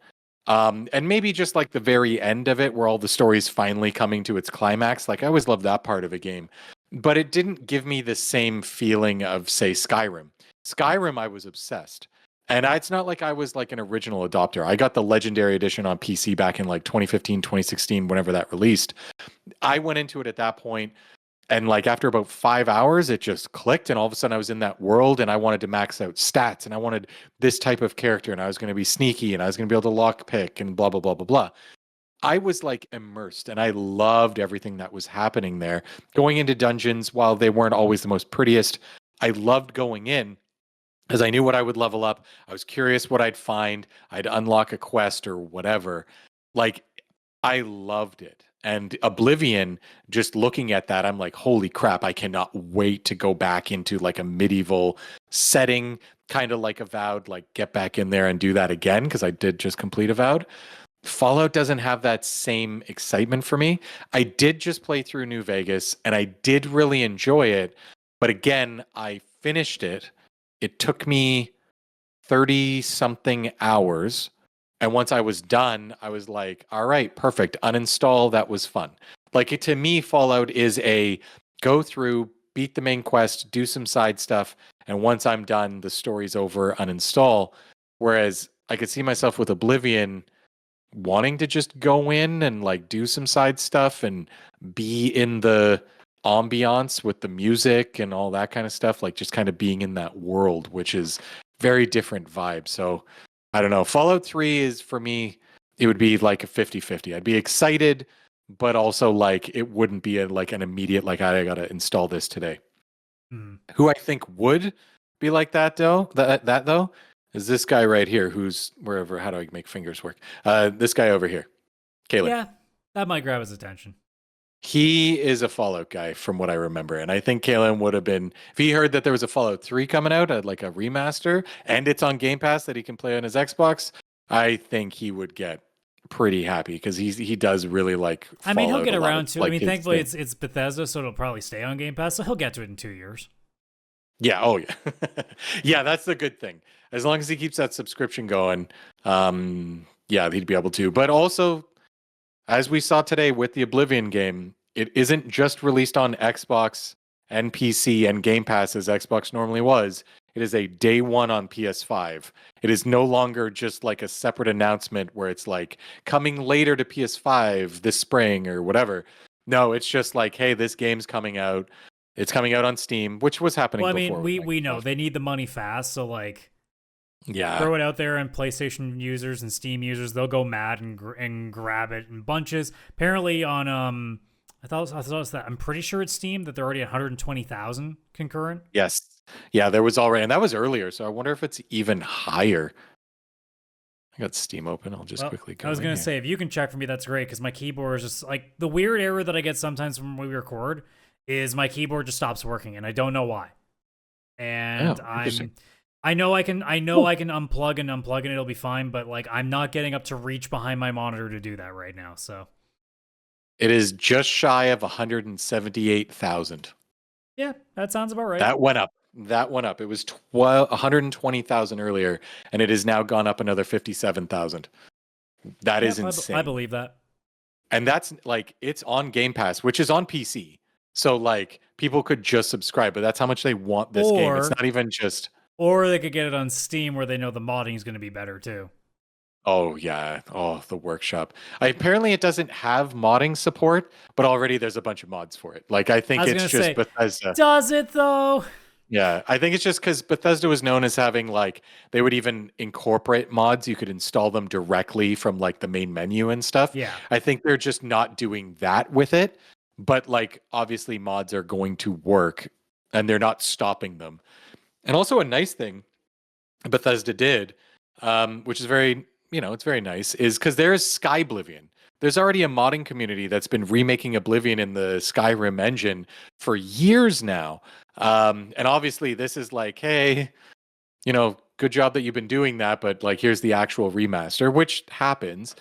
And maybe just like the very end of it where all the story's finally coming to its climax. Like, I always loved that part of a game. But it didn't give me the same feeling of, say, Skyrim. Skyrim, I was obsessed. And it's not like I was like an original adopter. I got the Legendary Edition on PC back in like 2015, 2016, whenever that released. I went into it at that point, and like after about 5 hours, it just clicked, and all of a sudden I was in that world, and I wanted to max out stats, and I wanted this type of character, and I was going to be sneaky, and I was going to be able to lockpick, and blah, blah, blah, blah, blah. I was like immersed and I loved everything that was happening there. Going into dungeons, while they weren't always the most prettiest, I loved going in as I knew what I would level up. I was curious what I'd find. I'd unlock a quest or whatever. Like, I loved it. And Oblivion, just looking at that, I'm like, holy crap, I cannot wait to go back into like a medieval setting, kind of like Avowed, like get back in there and do that again, because I did just complete Avowed. Fallout doesn't have that same excitement for me. I did just play through New Vegas and I did really enjoy it. But again, I finished it. It took me 30 something hours. And once I was done, I was like, all right, perfect. Uninstall. That was fun. Like, to me, Fallout is a go through, beat the main quest, do some side stuff. And once I'm done, the story's over, uninstall. Whereas I could see myself with Oblivion wanting to just go in and like do some side stuff and be in the ambiance with the music and all that kind of stuff, like just kind of being in that world, which is very different vibe. So I don't know. Fallout 3 is, for me, it would be like a 50-50. I'd be excited, but also like it wouldn't be like an immediate like I gotta install this today. Who I think would be like that though, that though, is this guy right here, who's wherever. How do I make fingers work? This guy over here, Kaylan. Yeah, that might grab his attention. He is a Fallout guy from what I remember. And I think Kaylan would have been, if he heard that there was a Fallout 3 coming out, like a remaster, and it's on Game Pass that he can play on his Xbox, I think he would get pretty happy, because he does really like Fallout. I mean, he'll get around to it. I mean, thankfully it's Bethesda, so it'll probably stay on Game Pass, so he'll get to it in 2 years. Yeah, oh yeah. Yeah, that's the good thing. As long as he keeps that subscription going, yeah, he'd be able to. But also, as we saw today with the Oblivion game, it isn't just released on Xbox and PC and Game Pass as Xbox normally was. It is a day one on PS5. It is no longer just like a separate announcement where it's like coming later to PS5 this spring or whatever. No, it's just like, hey, this game's coming out. It's coming out on Steam, which was happening before. I mean, we know they need the money fast, so like, yeah, throw it out there, and PlayStation users and Steam users, they'll go mad and grab it in bunches. Apparently on I thought it was that, I'm pretty sure it's Steam, that they're already 120,000 concurrent. Yes, yeah, there was already, and that was earlier. So I wonder if it's even higher. I got Steam open. I'll just quickly go. I was gonna say, if you can check for me, that's great, because my keyboard is just like the weird error that I get sometimes when we record. Is my keyboard just stops working, and I don't know why. And I know I can unplug and it'll be fine, but like I'm not getting up to reach behind my monitor to do that right now. So it is just shy of 178,000. Yeah, that sounds about right. That went up. It was 120,000 earlier, and it has now gone up another 57,000. That is insane. I believe that. And that's like, it's on Game Pass, which is on PC. So like people could just subscribe, but that's how much they want this game. It's not even just. Or they could get it on Steam, where they know the modding is going to be better too. Oh yeah. Oh, the workshop. Apparently it doesn't have modding support, but already there's a bunch of mods for it. Like, I think it's just Bethesda. Does it though? Yeah, I think it's just because Bethesda was known as having like, they would even incorporate mods. You could install them directly from like the main menu and stuff. Yeah. I think they're just not doing that with it. But like, obviously mods are going to work, and they're not stopping them. And also a nice thing Bethesda did, which is very, it's very nice, is because there's Skyblivion. There's already a modding community that's been remaking Oblivion in the Skyrim engine for years now. And obviously this is like, hey, good job that you've been doing that, but like, here's the actual remaster, which happens.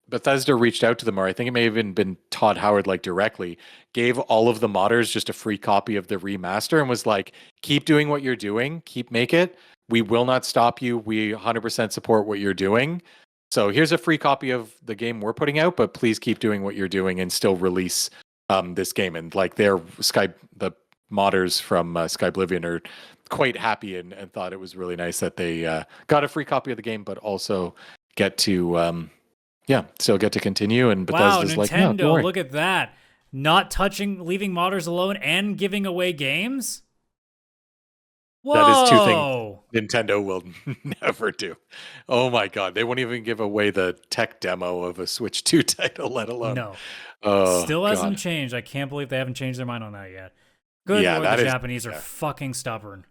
Bethesda reached out to them, or I think it may have even been Todd Howard, like directly, gave all of the modders just a free copy of the remaster and was like, keep doing what you're doing, make it. We will not stop you. We 100% support what you're doing. So here's a free copy of the game we're putting out, but please keep doing what you're doing and still release this game. And like, the modders from Skyblivion are quite happy and thought it was really nice that they got a free copy of the game, but also get to still get to continue. And Bethesda's like, no, don't worry. Look at that. Not leaving modders alone and giving away games? Whoa! That is two things Nintendo will never do. Oh my god, they won't even give away the tech demo of a Switch 2 title, let alone. No. Oh, Still hasn't god. changed. I can't believe they haven't changed their mind on that yet. Good Yeah, lord, that the is, Japanese are yeah. fucking stubborn.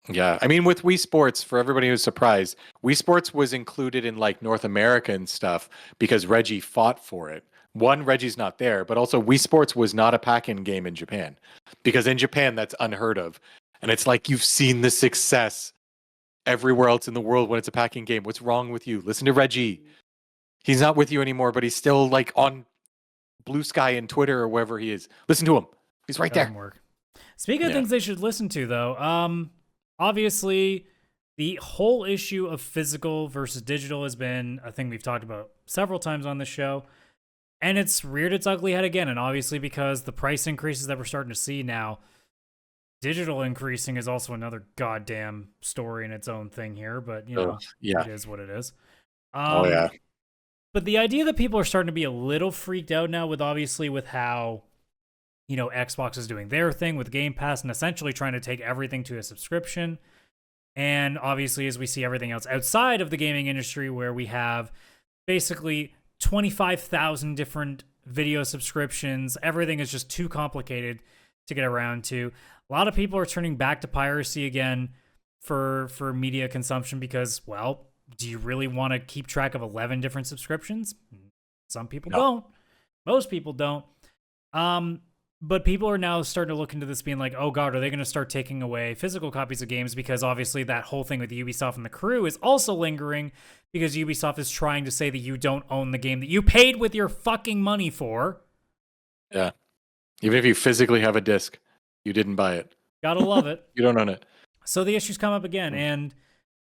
Yeah, I mean, with Wii Sports, for everybody who's surprised, Wii Sports was included in like North America and stuff because Reggie fought for it. One, Reggie's not there, but also Wii Sports was not a pack-in game in Japan because in Japan that's unheard of. And it's like you've seen the success everywhere else in the world when it's a pack-in game. What's wrong with you? Listen to Reggie. He's not with you anymore, but he's still like on Blue Sky and Twitter or wherever he is. Listen to him. He's right Doesn't there. work. Speaking of things they should listen to, though, obviously the whole issue of physical versus digital has been a thing we've talked about several times on this show. And it's reared its ugly head again. And obviously because the price increases that we're starting to see now, digital increasing is also another goddamn story in its own thing here. But, you know, it is what it is. Oh, yeah. But the idea that people are starting to be a little freaked out now with how, you know, Xbox is doing their thing with Game Pass and essentially trying to take everything to a subscription. And obviously, as we see everything else outside of the gaming industry, where we have basically 25,000 different video subscriptions, everything is just too complicated to get around to. A lot of people are turning back to piracy again for media consumption because, well, do you really want to keep track of 11 different subscriptions? Some people don't. Most people don't. But people are now starting to look into this being like, oh god, are they going to start taking away physical copies of games? Because obviously that whole thing with Ubisoft and the crew is also lingering because Ubisoft is trying to say that you don't own the game that you paid with your fucking money for. Yeah. Even if you physically have a disc, you didn't buy it. Gotta love it. You don't own it. So the issues come up again, and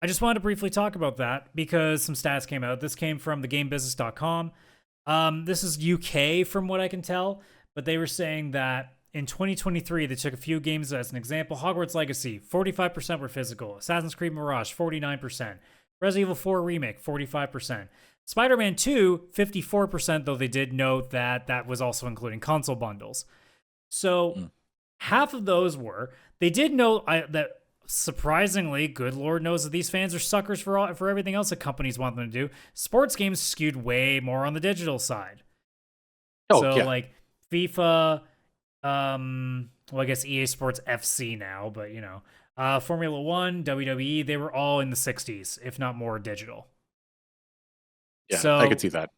I just wanted to briefly talk about that because some stats came out. This came from thegamebusiness.com. This is UK from what I can tell. But they were saying that in 2023, they took a few games as an example. Hogwarts Legacy, 45% were physical. Assassin's Creed Mirage, 49%. Resident Evil 4 Remake, 45%. Spider-Man 2, 54%, though they did note that that was also including console bundles. So half of those were. They did note that surprisingly, good Lord knows that these fans are suckers for everything else that companies want them to do. Sports games skewed way more on the digital side. Like FIFA, well, I guess EA Sports FC now, but you know, Formula 1, WWE, they were all in the 60s, if not more digital. Yeah, so, I could see that.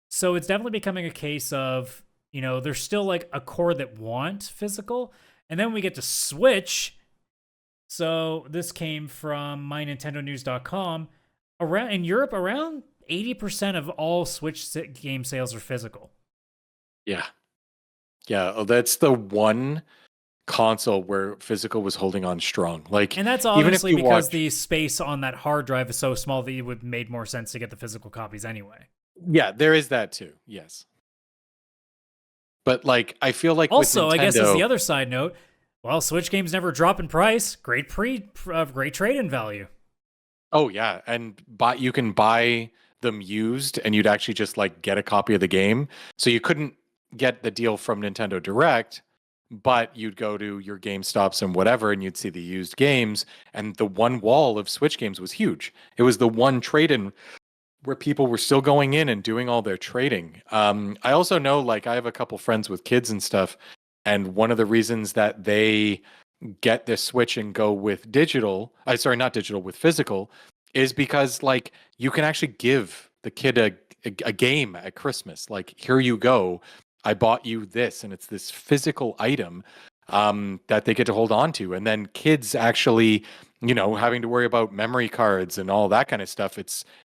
So it's definitely becoming a case of, you know, there's still like a core that want physical, and then we get to Switch. So this came from mynintendonews.com. In Europe, around 80% of all Switch game sales are physical. Yeah. Yeah, that's the one console where physical was holding on strong. Like, and that's obviously because the space on that hard drive is so small that it would made more sense to get the physical copies anyway. Yeah, there is that too. Yes. But like, I feel like also, with Nintendo, I guess as the other side note, well, Switch games never drop in price. Great trade-in value. Oh yeah, and you can buy them used, and you'd actually just like get a copy of the game. So you couldn't get the deal from Nintendo Direct, but you'd go to your GameStops and whatever, and you'd see the used games. And the one wall of Switch games was huge. It was the one trade-in where people were still going in and doing all their trading. I also know, like, I have a couple friends with kids and stuff, and one of the reasons that they get this Switch and go with with physical, is because like you can actually give the kid a game at Christmas. Like, here you go. I bought you this, and it's this physical item that they get to hold on to. And then kids actually, you know, having to worry about memory cards and all that kind of stuff.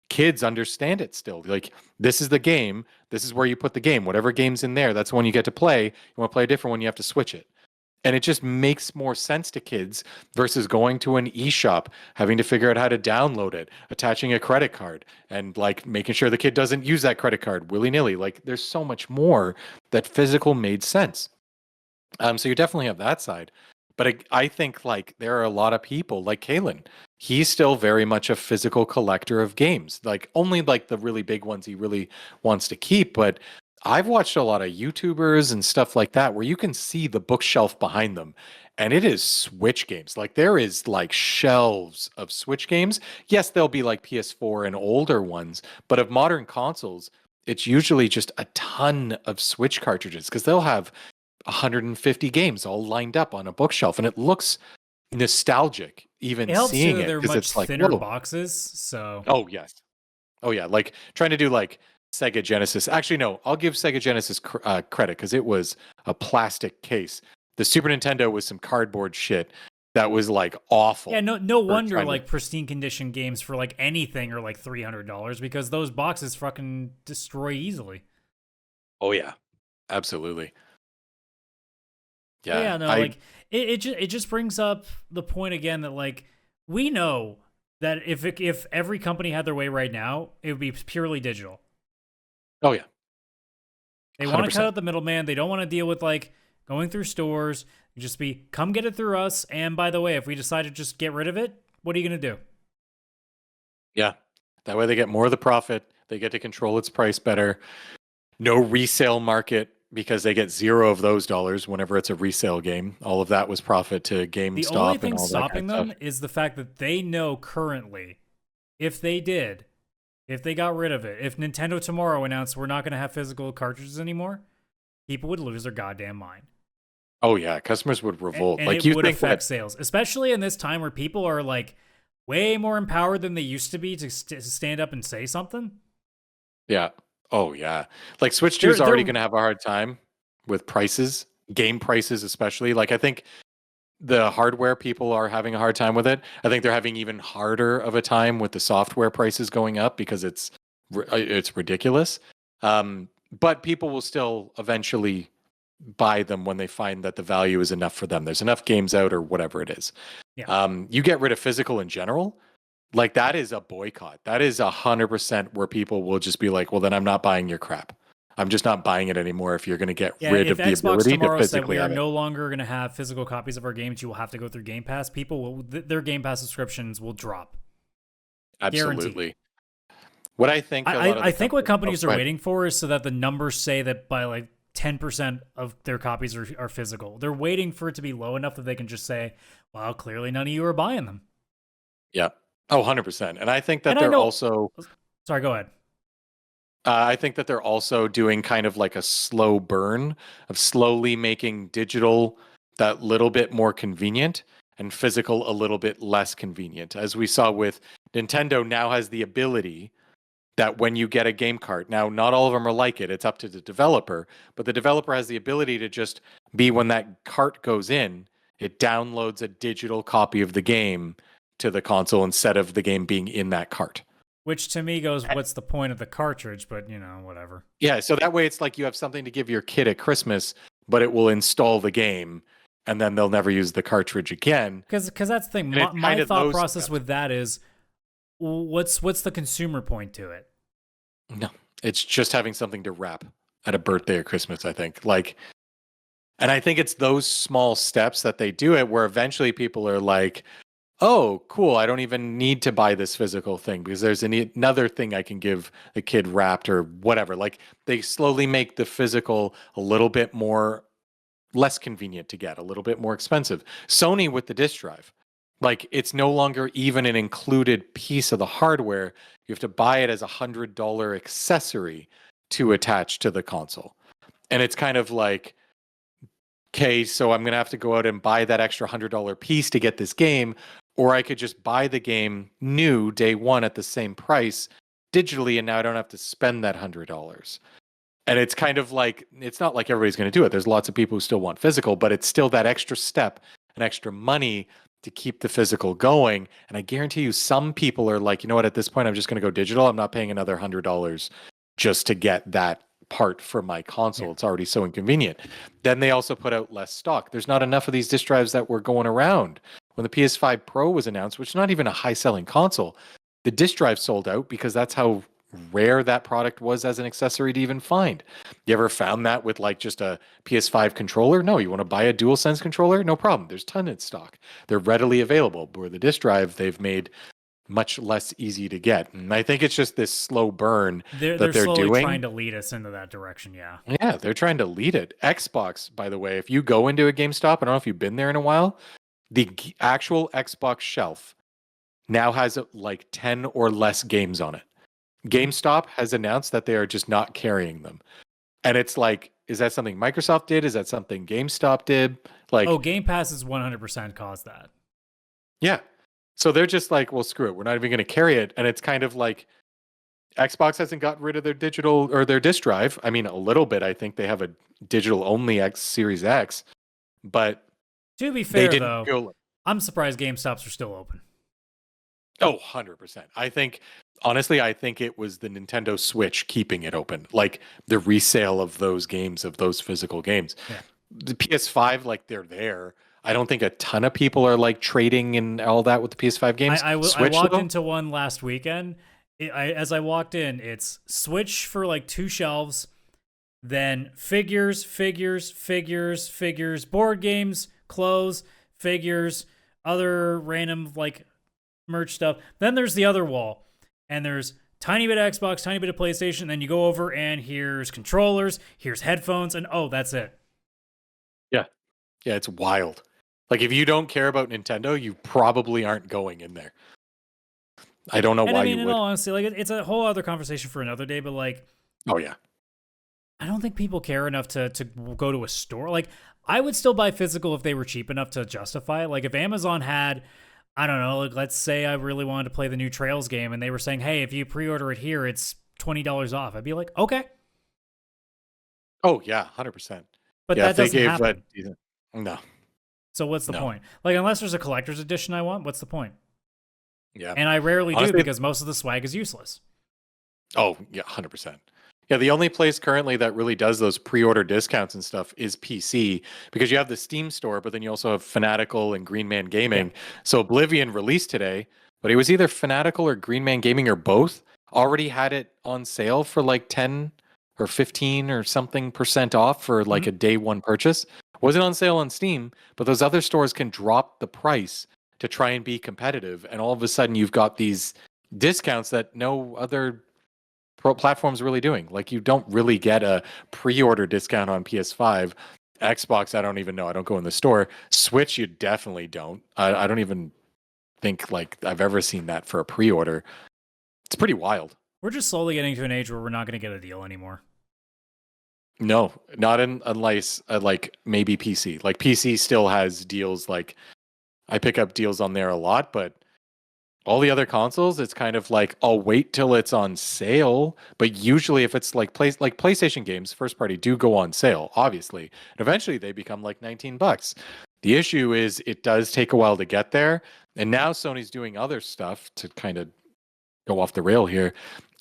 Kids understand it still. Like, this is the game. This is where you put the game. Whatever game's in there, that's the one you get to play. You want to play a different one, you have to switch it. And it just makes more sense to kids versus going to an eShop, having to figure out how to download it, attaching a credit card, and like making sure the kid doesn't use that credit card willy-nilly. Like, there's so much more that physical made sense. So you definitely have that side. But I think like there are a lot of people like Kaylan. He's still very much a physical collector of games. Like, only like the really big ones he really wants to keep. But I've watched a lot of YouTubers and stuff like that where you can see the bookshelf behind them, and it is Switch games. Like there is like shelves of Switch games. Yes, there'll be like PS4 and older ones, but of modern consoles, it's usually just a ton of Switch cartridges because they'll have 150 games all lined up on a bookshelf, and it looks nostalgic even seeing it because it's like thinner boxes. So oh yes, oh yeah, like trying to do like Sega Genesis. Actually, no, I'll give Sega Genesis credit because it was a plastic case. The Super Nintendo was some cardboard shit that was like awful. Yeah, no wonder like pristine condition games for like anything are like $300 because those boxes fucking destroy easily. Oh yeah, absolutely. Yeah, no, like it just brings up the point again that like we know that if every company had their way right now, it would be purely digital. Oh yeah. They want to cut out the middleman. They don't want to deal with like going through stores. Just be come get it through us. And by the way, if we decide to just get rid of it, what are you gonna do? Yeah, that way they get more of the profit. They get to control its price better. No resale market because they get zero of those dollars whenever it's a resale game. All of that was profit to GameStop. The only thing stopping them is the fact that they know currently, if they got rid of it, if Nintendo tomorrow announced we're not going to have physical cartridges anymore, people would lose their goddamn mind. Oh yeah, customers would revolt. And like it would affect sales, especially in this time where people are like way more empowered than they used to be to stand up and say something. Yeah. Oh yeah. Like Switch 2 is already going to have a hard time with prices, game prices especially. Like I think the hardware people are having a hard time with it. I think they're having even harder of a time with the software prices going up because it's ridiculous. But people will still eventually buy them when they find that the value is enough for them. There's enough games out or whatever it is. Yeah. You get rid of physical in general, like that is a boycott. That is 100% where people will just be like, well, then I'm not buying your crap. I'm just not buying it anymore if you're going to get rid of the Xbox ability tomorrow to physically said we are have no longer going to have physical copies of our games. You will have to go through Game Pass. People will their Game Pass subscriptions will drop. Absolutely. Guaranteed. What I think I think what companies are waiting for is so that the numbers say that by like 10% of their copies are physical. They're waiting for it to be low enough that they can just say, well, clearly none of you are buying them. Yeah. Oh, 100%. And I think that they're also... Sorry, go ahead. I think that they're also doing kind of like a slow burn of slowly making digital that little bit more convenient and physical a little bit less convenient. As we saw with Nintendo now has the ability that when you get a game cart, now not all of them are like it, it's up to the developer, but the developer has the ability to just be when that cart goes in, it downloads a digital copy of the game to the console instead of the game being in that cart. Which to me goes, what's the point of the cartridge? But, you know, whatever. Yeah, so that way it's like you have something to give your kid at Christmas, but it will install the game, and then they'll never use the cartridge again. Because that's the thing. My thought process with that is, what's the consumer point to it? No, it's just having something to wrap at a birthday or Christmas, I think. Like, and I think it's those small steps that they do it where eventually people are like, oh, cool, I don't even need to buy this physical thing because there's another thing I can give the kid wrapped or whatever. Like they slowly make the physical a little bit less convenient to get, a little bit more expensive. Sony with the disc drive, like it's no longer even an included piece of the hardware. You have to buy it as $100 accessory to attach to the console. And it's kind of like, okay, so I'm going to have to go out and buy that extra $100 piece to get this game. Or I could just buy the game new day one at the same price digitally, and now I don't have to spend that $100. And it's kind of like, it's not like everybody's going to do it. There's lots of people who still want physical, but it's still that extra step and extra money to keep the physical going. And I guarantee you some people are like, you know what, at this point, I'm just going to go digital. I'm not paying another $100 just to get that part for my console. It's already so inconvenient. Then they also put out less stock. There's not enough of these disc drives that were going around. When the PS5 Pro was announced, which is not even a high-selling console, the disc drive sold out because that's how rare that product was as an accessory to even find. You ever found that with like just a PS5 controller? No, you want to buy a DualSense controller? No problem. There's tons in stock. They're readily available. Where the disc drive, they've made much less easy to get. And I think it's just this slow burn they're slowly doing. Trying to lead us into that direction. Yeah. Yeah, they're trying to lead it. Xbox, by the way, if you go into a GameStop, I don't know if you've been there in a while, the actual Xbox shelf now has like 10 or less games on it. GameStop has announced that they are just not carrying them. And it's like, is that something Microsoft did? Is that something GameStop did? Like, oh, Game Pass is 100% caused that. Yeah. So they're just like, well, screw it. We're not even going to carry it. And it's kind of like Xbox hasn't gotten rid of their digital or their disk drive. I mean, a little bit. I think they have a digital only X Series X. But to be fair, though, I'm surprised GameStops are still open. Oh, 100%. I think, honestly, it was the Nintendo Switch keeping it open. Like the resale of those games, of those physical games. Yeah. The PS5, like they're there. I don't think a ton of people are like trading and all that with the PS5 games. I walked into one last weekend. As I walked in, it's Switch for like 2 shelves, then figures, board games, clothes, figures, other random like merch stuff. Then there's the other wall, and there's tiny bit of Xbox, tiny bit of PlayStation. Then you go over and here's controllers, here's headphones, and oh, that's it. Yeah, it's wild. Like if you don't care about Nintendo, you probably aren't going in there. I don't know why you would. In all honesty, like it's a whole other conversation for another day. But like, oh yeah, I don't think people care enough to go to a store. Like I would still buy physical if they were cheap enough to justify it. Like if Amazon had, I don't know, like let's say I really wanted to play the new Trails game, and they were saying, hey, if you pre-order it here, it's $20 off. I'd be like, okay. Oh yeah, 100%. But that doesn't happen. No. So what's the point? Like, unless there's a collector's edition I want, what's the point? Yeah. And I rarely do because most of the swag is useless. Oh, yeah, 100%. Yeah, the only place currently that really does those pre-order discounts and stuff is PC, because you have the Steam store, but then you also have Fanatical and Green Man Gaming. Yeah. So Oblivion released today, but it was either Fanatical or Green Man Gaming or both already had it on sale for like 10 or 15 or something % off for like a day one purchase. Wasn't on sale on Steam, but those other stores can drop the price to try and be competitive. And all of a sudden you've got these discounts that no other platform's really doing. Like you don't really get a pre-order discount on PS5. Xbox, I don't even know. I don't go in the store. Switch, you definitely don't. I don't even think like I've ever seen that for a pre-order. It's pretty wild. We're just slowly getting to an age where we're not going to get a deal anymore. No, not unless like maybe PC. Like PC still has deals. Like I pick up deals on there a lot, but all the other consoles, it's kind of like I'll wait till it's on sale. But usually, if it's like PlayStation games, first party do go on sale, obviously, and eventually they become like $19. The issue is it does take a while to get there, and now Sony's doing other stuff to kind of go off the rail here.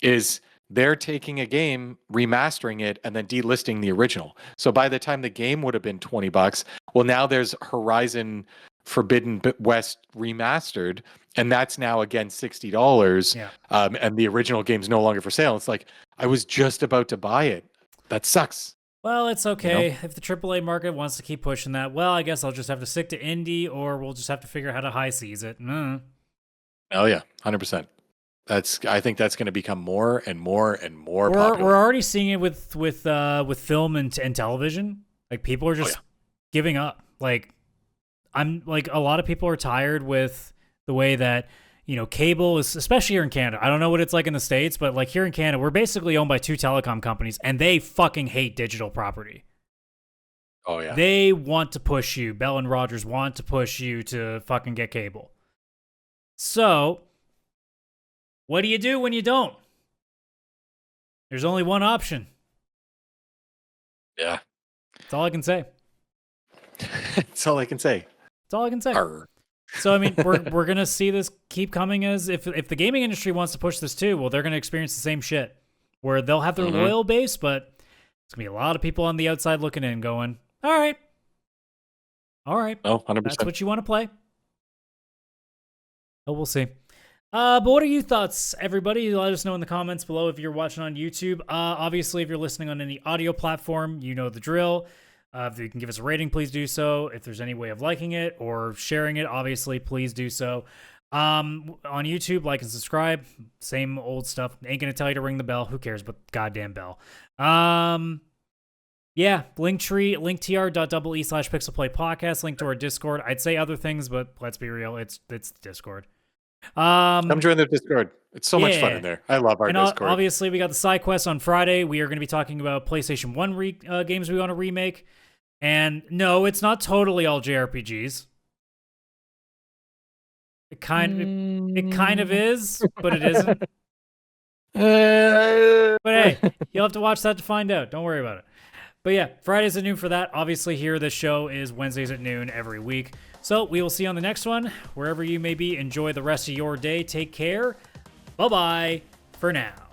Is they're taking a game, remastering it, and then delisting the original. So by the time the game would have been $20, well, now there's Horizon Forbidden West remastered, and that's now again $60. Yeah. And the original game's no longer for sale. It's like, I was just about to buy it. That sucks. Well, it's okay. You know? If the AAA market wants to keep pushing that, well, I guess I'll just have to stick to indie, or we'll just have to figure out how to high seize it. Oh yeah, 100%. I think that's going to become more and more and more popular. We're already seeing it with film and television. Like people are just giving up. Like I'm like a lot of people are tired with the way that cable is, especially here in Canada. I don't know what it's like in the States, but like here in Canada, we're basically owned by 2 telecom companies, and they fucking hate digital property. Oh yeah, they want to push you. Bell and Rogers want to push you to fucking get cable. So what do you do when you don't? There's only one option. Yeah. That's all I can say. That's all I can say. That's all I can say. Arr. So I mean, we're gonna see this keep coming. As if the gaming industry wants to push this too, well, they're gonna experience the same shit, where they'll have their loyal base, but it's gonna be a lot of people on the outside looking in, going, "All right, oh, 100%. That's what you want to play." Oh, we'll see. But what are your thoughts, everybody? Let us know in the comments below if you're watching on YouTube. Obviously, if you're listening on any audio platform, you know the drill. If you can give us a rating, please do so. If there's any way of liking it or sharing it, obviously, please do so. On YouTube, like and subscribe. Same old stuff. Ain't gonna tell you to ring the bell. Who cares but goddamn bell? Yeah, Linktree, linktr.ee/pixelplay podcast, link to our Discord. I'd say other things, but let's be real, it's Discord. Come join the Discord. It's so much fun in there. I love our Discord. Obviously, we got the side quest on Friday. We are going to be talking about PlayStation 1 games we want to remake. And no, it's not totally all JRPGs. It kind of is, but it isn't. But hey, you'll have to watch that to find out. Don't worry about it. But yeah, Fridays at noon for that. Obviously here, this show is Wednesdays at noon every week. So we will see you on the next one. Wherever you may be, enjoy the rest of your day. Take care. Bye-bye for now.